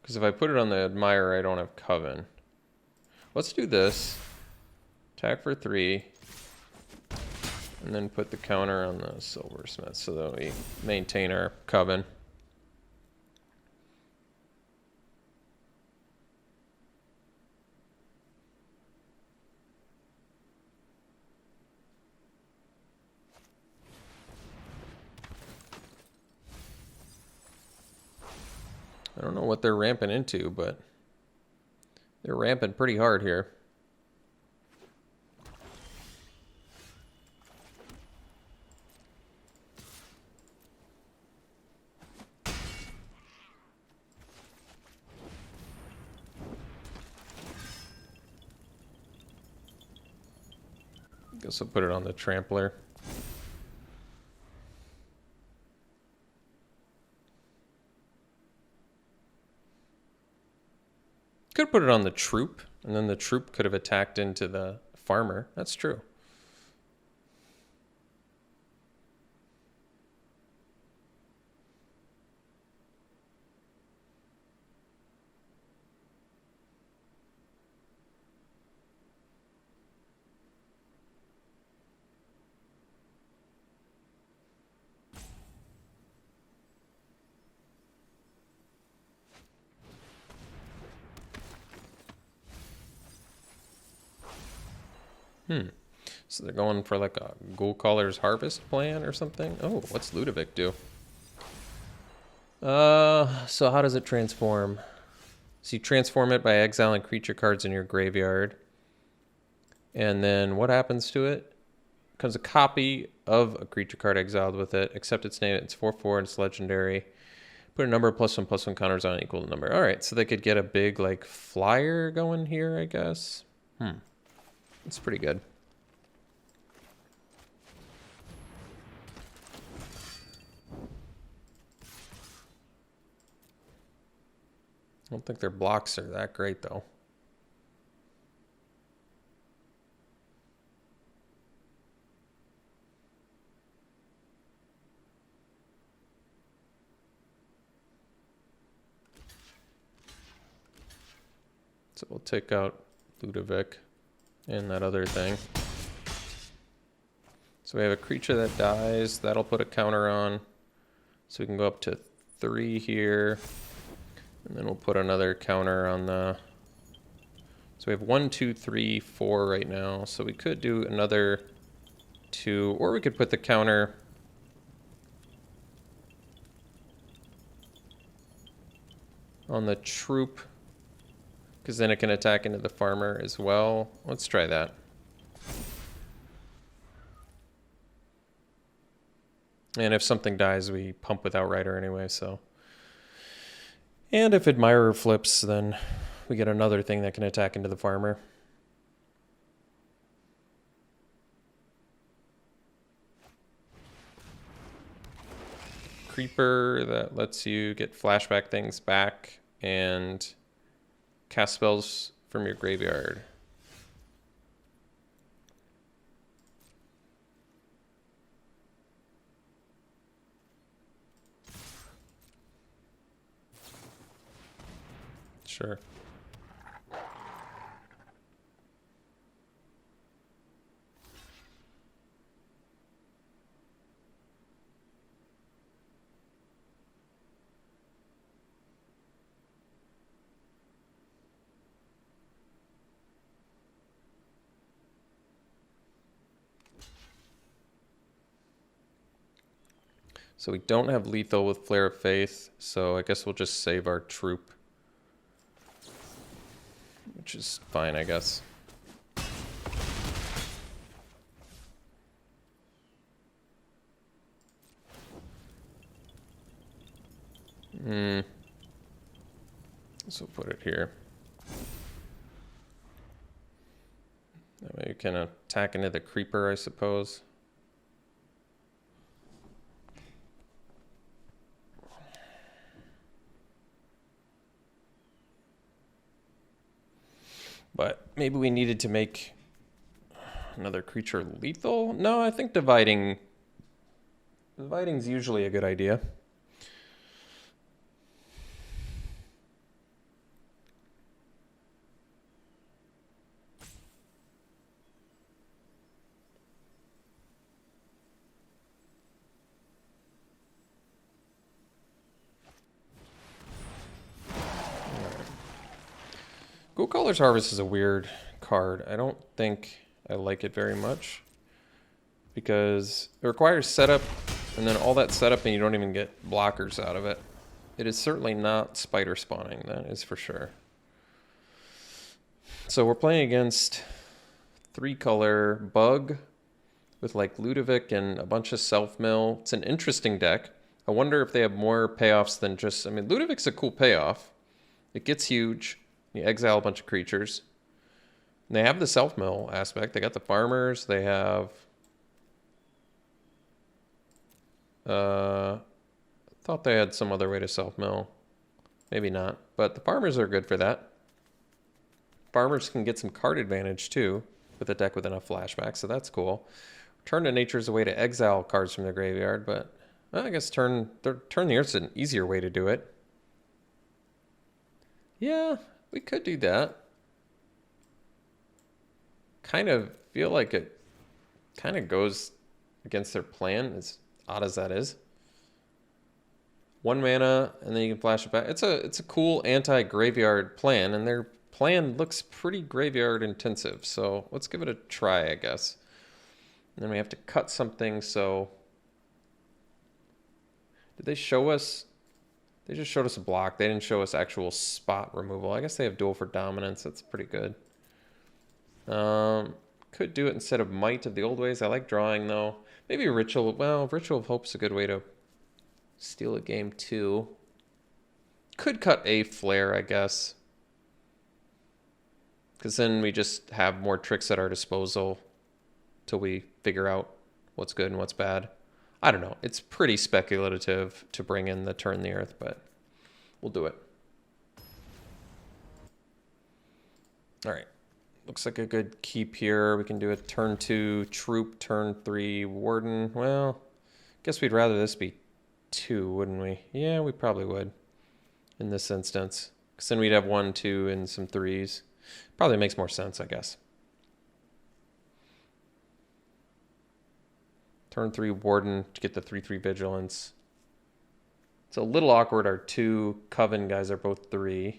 Speaker 1: Because if I put it on the Admirer, I don't have Coven. Let's do this. Attack for 3. And then put the counter on the Silversmith so that we maintain our Coven. I don't know what they're ramping into, but they're ramping pretty hard here. Guess I'll put it on the Trampler. Could put it on the troop, and then the troop could have attacked into the farmer. That's true. So they're going for like a Ghoul Caller's Harvest plan or something. Oh, what's Ludovic do? So how does it transform? So you transform it by exiling creature cards in your graveyard. And then what happens to it? Comes a copy of a creature card exiled with it, except its name. It's 4/4 and it's legendary. Put a number of +1/+1 counters on it equal to number. All right, so they could get a big like flyer going here, I guess. It's pretty good. I don't think their blocks are that great though. So we'll take out Ludovic and that other thing. So we have a creature that dies. That'll put a counter on. So we can go up to 3 here. And then we'll put another counter on the... So we have 1, 2, 3, 4 right now. So we could do another 2. Or we could put the counter... on the troop. Because then it can attack into the farmer as well. Let's try that. And if something dies, we pump with Outrider anyway, so... And if Admirer flips, then we get another thing that can attack into the farmer. Creeper that lets you get flashback things back and cast spells from your graveyard. Sure. So we don't have lethal with Flare of Faith, so I guess we'll just save our troop. Which is fine, I guess. So put it here. That way you can attack into the creeper, I suppose. But maybe we needed to make another creature lethal? No, I think dividing's usually a good idea. Ghoul Caller's Harvest is a weird card. I don't think I like it very much because it requires setup and then all that setup and you don't even get blockers out of it. It is certainly not spider spawning, that is for sure. So we're playing against 3-color Bug with like Ludovic and a bunch of self-mill. It's an interesting deck. I wonder if they have more payoffs than just... I mean, Ludovic's a cool payoff. It gets huge. You exile a bunch of creatures. And they have the self-mill aspect. They got the farmers. They have... thought they had some other way to self-mill. Maybe not. But the farmers are good for that. farmers can get some card advantage too with a deck with enough flashbacks, so that's cool. Turn to Nature is a way to exile cards from their graveyard, but well, I guess turn the Earth's an easier way to do it. Yeah, we could do that. Kind of feel like it kind of goes against their plan, as odd as that is. 1 mana, and then you can flash it back. It's a cool anti-graveyard plan, and their plan looks pretty graveyard intensive. So let's give it a try, I guess. And then we have to cut something. So did they show us? They just showed us a block. They didn't show us actual spot removal. I guess they have duel for dominance. That's pretty good. Could do it instead of Might of the old ways. I like drawing though. Maybe Ritual. Well, Ritual of Hope's a good way to steal a game too. Could cut a flare, I guess. Because then we just have more tricks at our disposal till we figure out what's good and what's bad. I don't know. It's pretty speculative to bring in the Turn the Earth, but we'll do it. All right. Looks like a good keep here. We can do a turn 2 Troop, turn 3 Warden. Well, guess we'd rather this be 2, wouldn't we? Yeah, we probably would in this instance. Because then we'd have 1, 2, and some 3s. Probably makes more sense, I guess. Turn 3 Warden to get the 3/3 Vigilance. It's a little awkward. Our 2 Coven guys are both 3.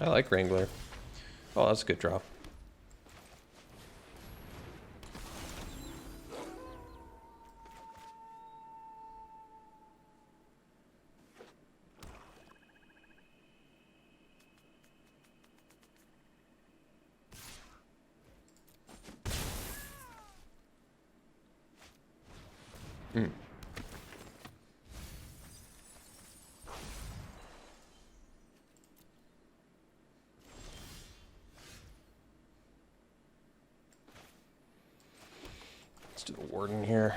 Speaker 1: I like Wrangler. Oh, that's a good draw. Let's do the Warden here.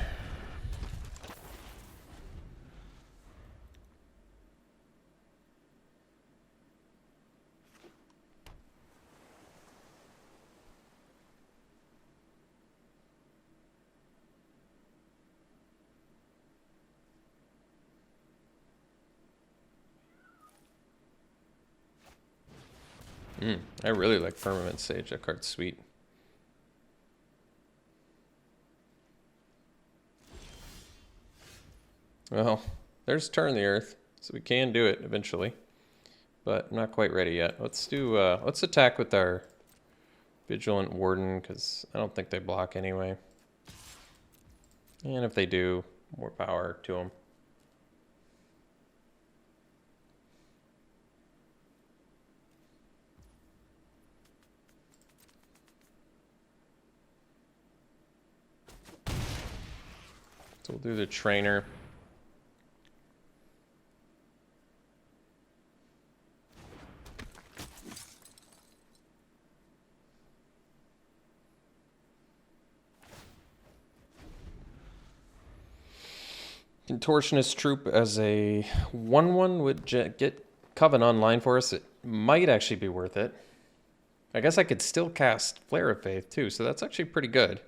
Speaker 1: I really like Firmament Sage. That card's sweet. Well, there's Turn the Earth, so we can do it eventually, but I'm not quite ready yet. Let's do. Let's attack with our Vigilant Warden because I don't think they block anyway, and if they do, more power to them. So we'll do the Trainer. Contortionist Troop as a 1/1 would get Coven online for us. It might actually be worth it. I guess I could still cast Flare of Faith too, so that's actually pretty good.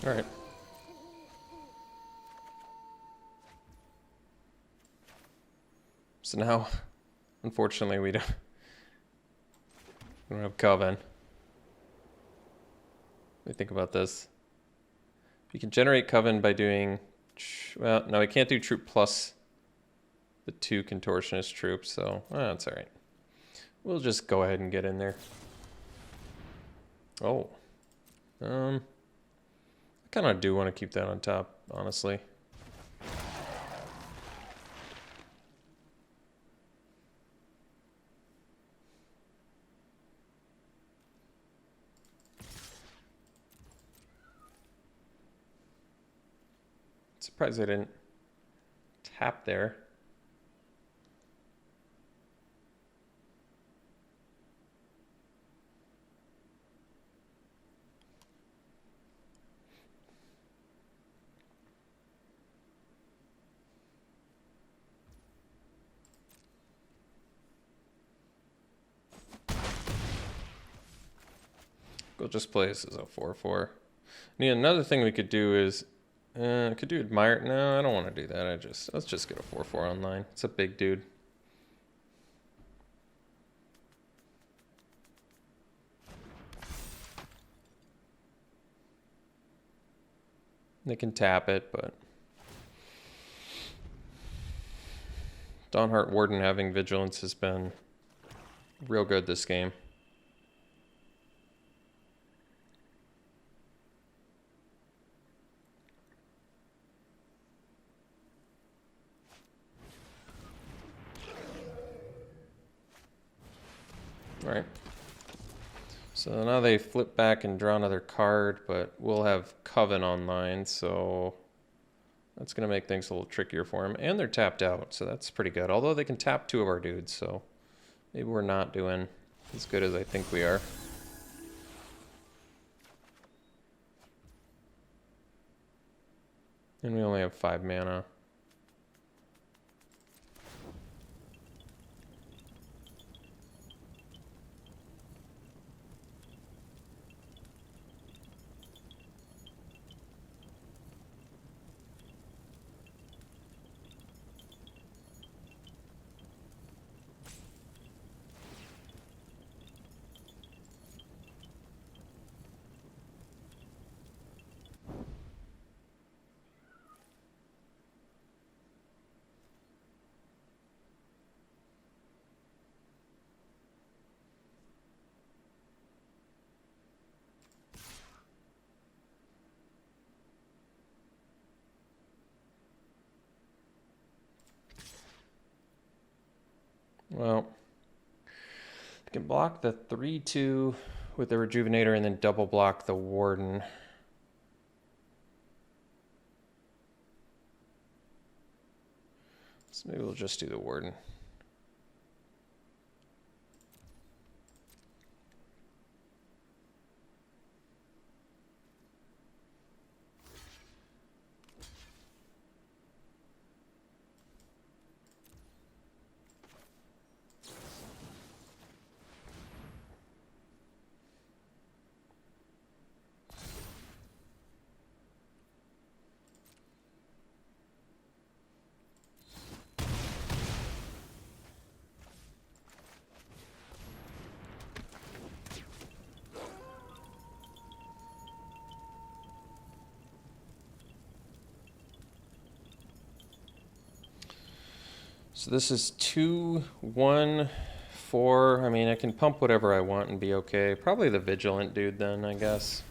Speaker 1: All right. So now, unfortunately, we don't have Coven. What do you think about this? You can generate Coven by doing, well, no, we can't do Troop plus the 2 Contortionist Troops, so that's all right. We'll just go ahead and get in there. Oh, I kind of do want to keep that on top, honestly. Surprised I didn't tap there. We'll just play this as a 4/4. Another thing we could do is, could do admire. No, I don't want to do that. Let's just get a 4/4 online. It's a big dude. They can tap it, but Dawnheart Warden having Vigilance has been real good this game. All right. So now they flip back and draw another card, but we'll have Coven online, so that's going to make things a little trickier for them. And they're tapped out, so that's pretty good. Although they can tap 2 of our dudes, so maybe we're not doing as good as I think we are. And we only have 5 mana. Well, we can block the 3/2 with the Rejuvenator and then double block the Warden. So maybe we'll just do the Warden. So this is 2, 1, 4. I mean, I can pump whatever I want and be okay. Probably the Vigilant dude then, I guess.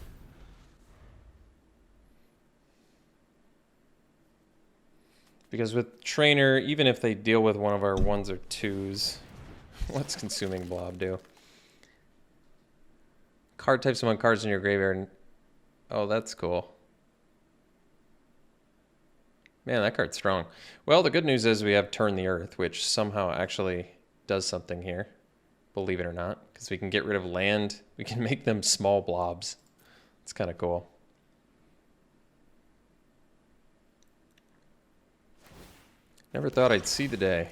Speaker 1: Because with Trainer, even if they deal with one of our 1s or 2s, what's Consuming Blob do? Card types among cards in your graveyard. Oh, that's cool. Man, that card's strong. Well, the good news is we have Turn the Earth, which somehow actually does something here. Believe it or not. Because we can get rid of land. We can make them small blobs. It's kind of cool. Never thought I'd see the day.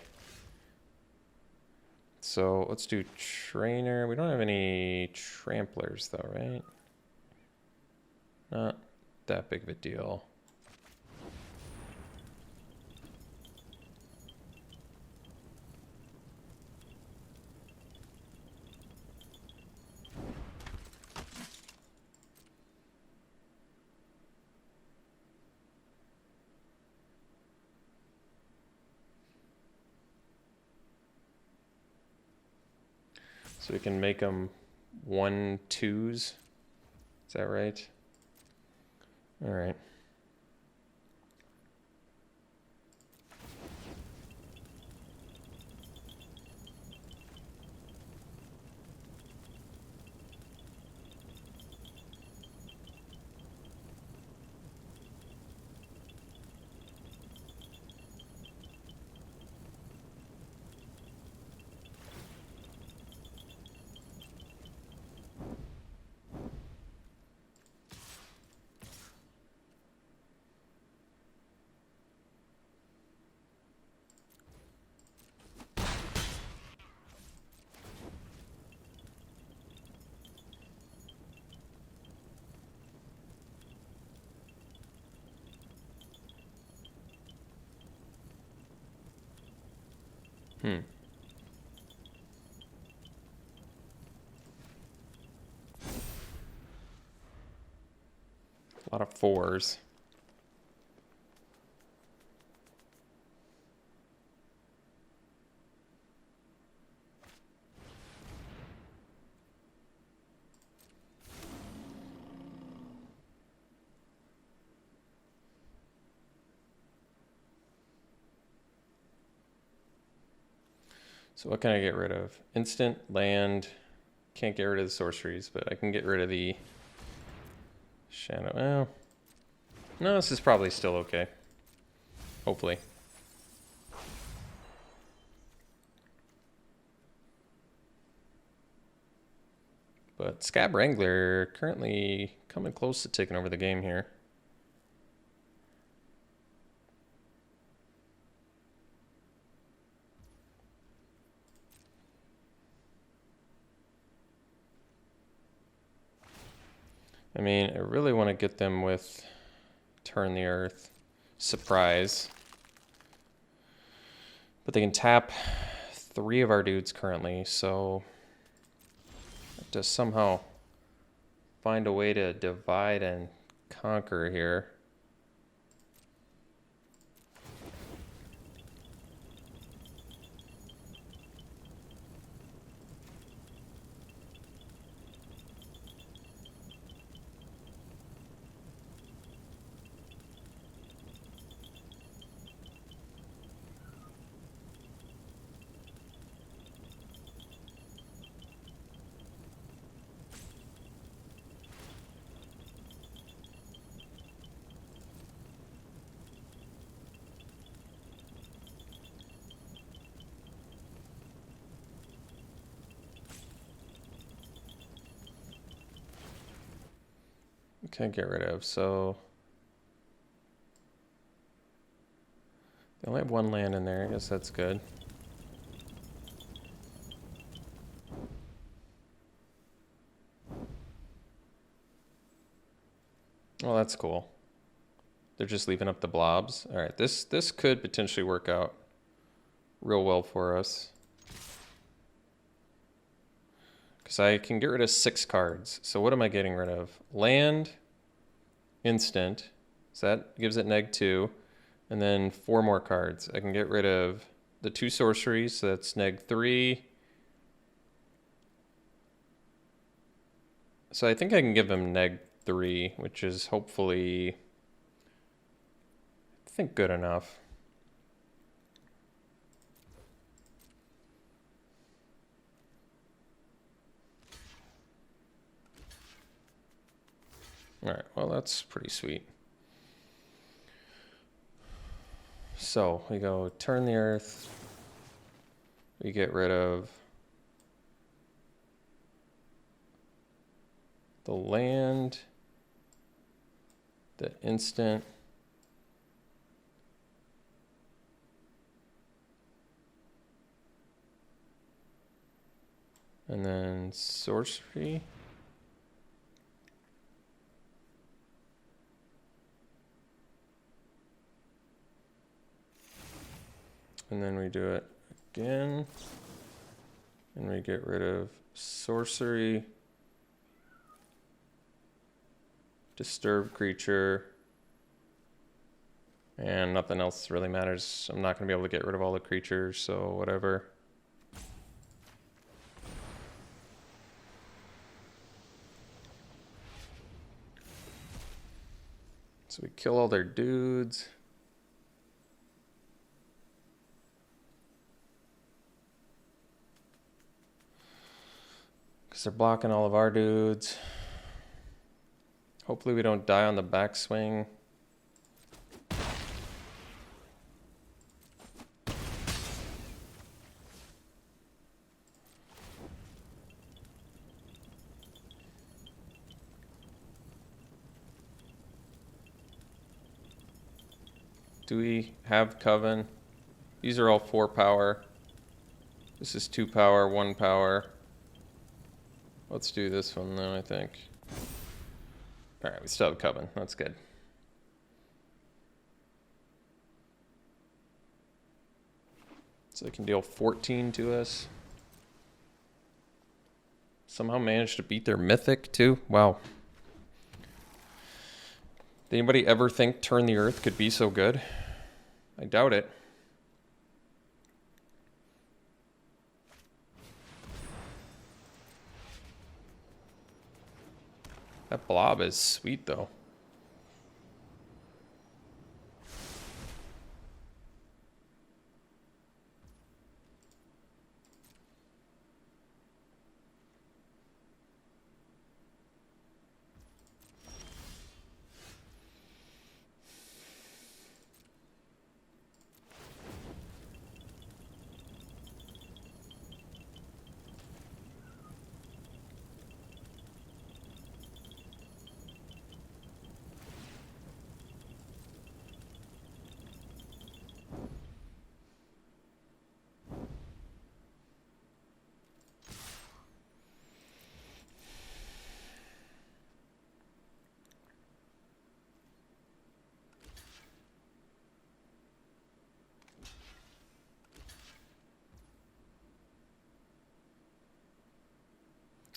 Speaker 1: So let's do Trainer. We don't have any Tramplers though, right? Not that big of a deal. So we can make them 1/2s. Is that right? All right. A lot of 4s. So what can I get rid of? Instant, land. Can't get rid of the sorceries, but I can get rid of the shadow. Well, no, this is probably still okay. Hopefully. But Scab Wrangler currently coming close to taking over the game here. I mean, I really want to get them with Turn the Earth, Surprise. But they can tap 3 of our dudes currently, so I have to somehow find a way to divide and conquer here. Can't get rid of, so they only have 1 land in there. I guess that's good. Well, that's cool. They're just leaving up the blobs. All right, this could potentially work out real well for us. Because I can get rid of 6 cards. So what am I getting rid of? Land, instant. So that gives it -2. And then 4 more cards. I can get rid of the 2 sorceries. So that's -3. So I think I can give him -3, which is hopefully, I think, good enough. All right, well, that's pretty sweet. So we go Turn the Earth. We get rid of the land, the instant, and then sorcery. And then we do it again. And we get rid of sorcery, disturb creature, and nothing else really matters. I'm not going to be able to get rid of all the creatures, so whatever. So we kill all their dudes. Because they're blocking all of our dudes. Hopefully we don't die on the backswing. Do we have Coven? These are all 4 power. This is 2 power, 1 power. Let's do this one then, I think. Alright, we still have Coven. That's good. So they can deal 14 to us. Somehow managed to beat their Mythic too. Wow. Did anybody ever think Turn the Earth could be so good? I doubt it. That blob is sweet though.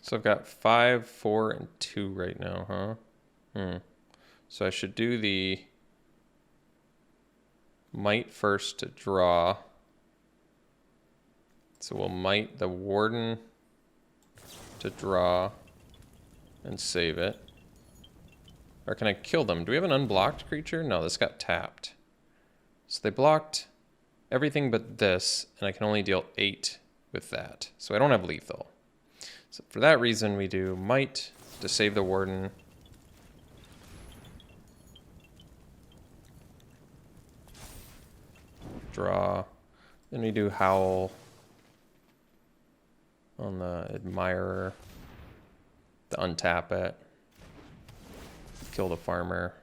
Speaker 1: So I've got 5, 4, and 2 right now, huh? So I should do the Might first to draw. So we'll Might the Warden to draw and save it. Or can I kill them? Do we have an unblocked creature? No, this got tapped. So they blocked everything but this, and I can only deal 8 with that. So I don't have lethal. So for that reason, we do Might to save the Warden. Draw. Then we do Howl on the Admirer to untap it. Kill the Farmer.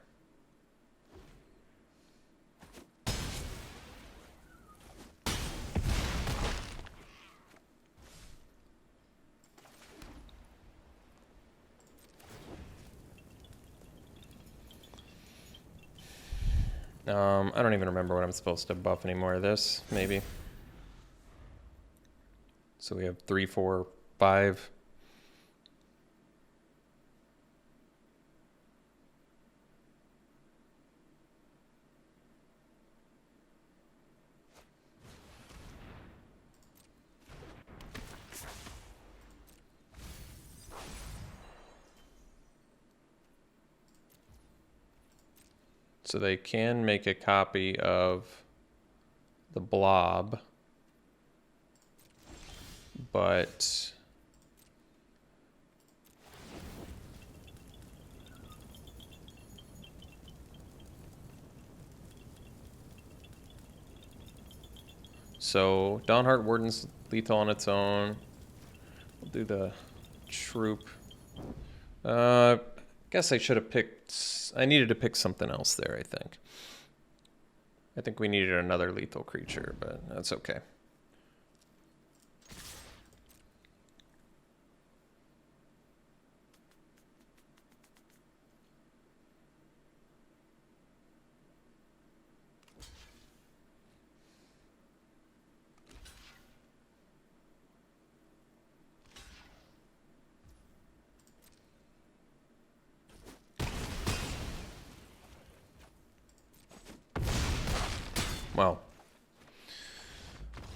Speaker 1: I don't even remember what I'm supposed to buff anymore of this, maybe. So we have 3, 4, 5. So they can make a copy of the blob, but so Dawnheart Warden's lethal on its own. We'll do the troop. Guess I should have picked... I needed to pick something else there, I think. I think we needed another lethal creature, but that's okay. Wow.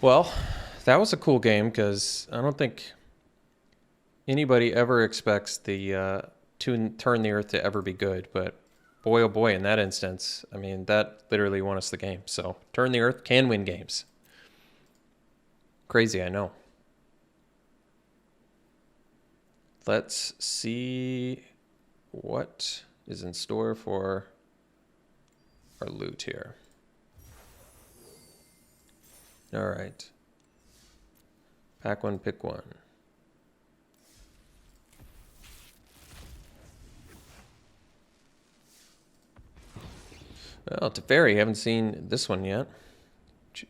Speaker 1: Well, that was a cool game because I don't think anybody ever expects the Turn the Earth to ever be good, but boy, oh boy, in that instance, I mean, that literally won us the game. So Turn the Earth can win games. Crazy, I know. Let's see what is in store for our loot here. All right. Pack one, pick one. Well, Teferi, haven't seen this one yet.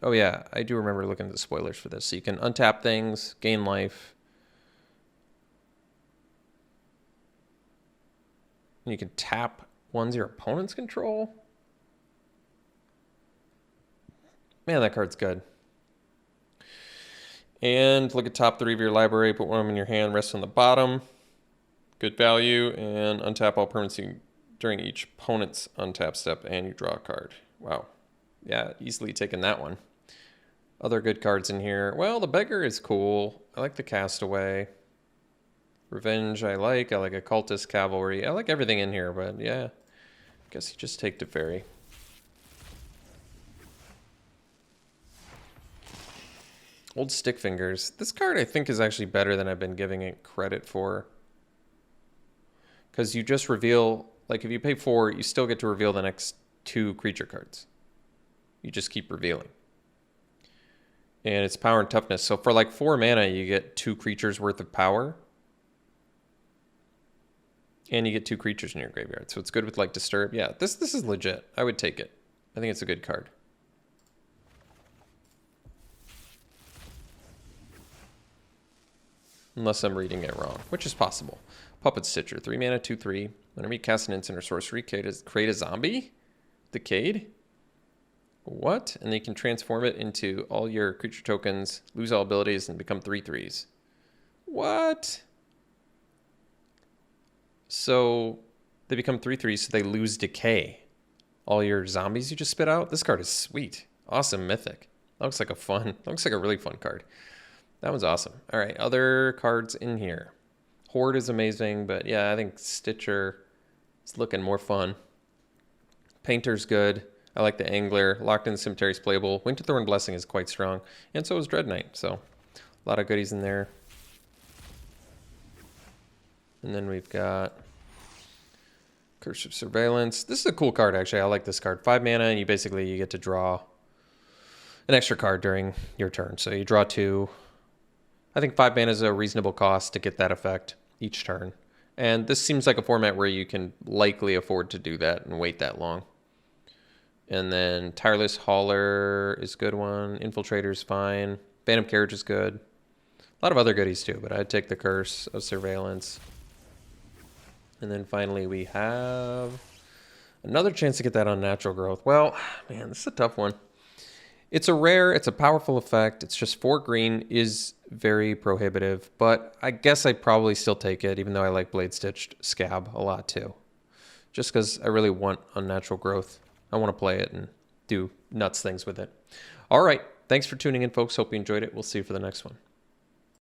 Speaker 1: Oh yeah, I do remember looking at the spoilers for this. So you can untap things, gain life. And you can tap ones your opponents control. Man, that card's good. And look at top 3 of your library, put one of them in your hand, rest on the bottom. Good value, and untap all permanents during each opponent's untap step, and you draw a card. Wow. Yeah, easily taken that one. Other good cards in here. Well, the Beggar is cool. I like the Castaway. Revenge I like Occultist Cavalry. I like everything in here, but yeah. I guess you just take Teferi. Old Stick Fingers. This card I think is actually better than I've been giving it credit for. Because you just reveal, like if you pay 4, you still get to reveal the next 2 creature cards. You just keep revealing. And it's power and toughness. So for like 4 mana, you get 2 creatures worth of power. And you get 2 creatures in your graveyard. So it's good with like Disturb. Yeah, this is legit. I would take it. I think it's a good card. Unless I'm reading it wrong, which is possible. Puppet Stitcher, 3 mana, 2/3. Whenever you cast an instant or sorcery, create a zombie? Decayed? What? And then you can transform it into all your creature tokens, lose all abilities, and become 3/3s. What? So they become 3/3s, so they lose decay. All your zombies you just spit out? This card is sweet. Awesome mythic. That looks like a really fun card. That one's awesome. All right, other cards in here. Horde is amazing, but yeah, I think Stitcher is looking more fun. Painter's good. I like the Angler. Locked in the Cemetery is playable. Winterthorn Blessing is quite strong, and so is Dread Knight. So a lot of goodies in there. And then we've got Curse of Surveillance. This is a cool card, actually. I like this card. 5 mana, and you get to draw an extra card during your turn. So you draw 2. I think 5 mana is a reasonable cost to get that effect each turn. And this seems like a format where you can likely afford to do that and wait that long. And then Tireless Hauler is a good one. Infiltrator's fine. Phantom Carriage is good. A lot of other goodies too, but I'd take the Curse of Surveillance. And then finally we have another chance to get that Unnatural Growth. Well, man, this is a tough one. It's a rare, it's a powerful effect. It's just 4 green, is very prohibitive, but I guess I'd probably still take it, even though I like Blade Stitched Scab a lot too. Just because I really want Unnatural Growth. I want to play it and do nuts things with it. All right, thanks for tuning in, folks. Hope you enjoyed it. We'll see you for the next one.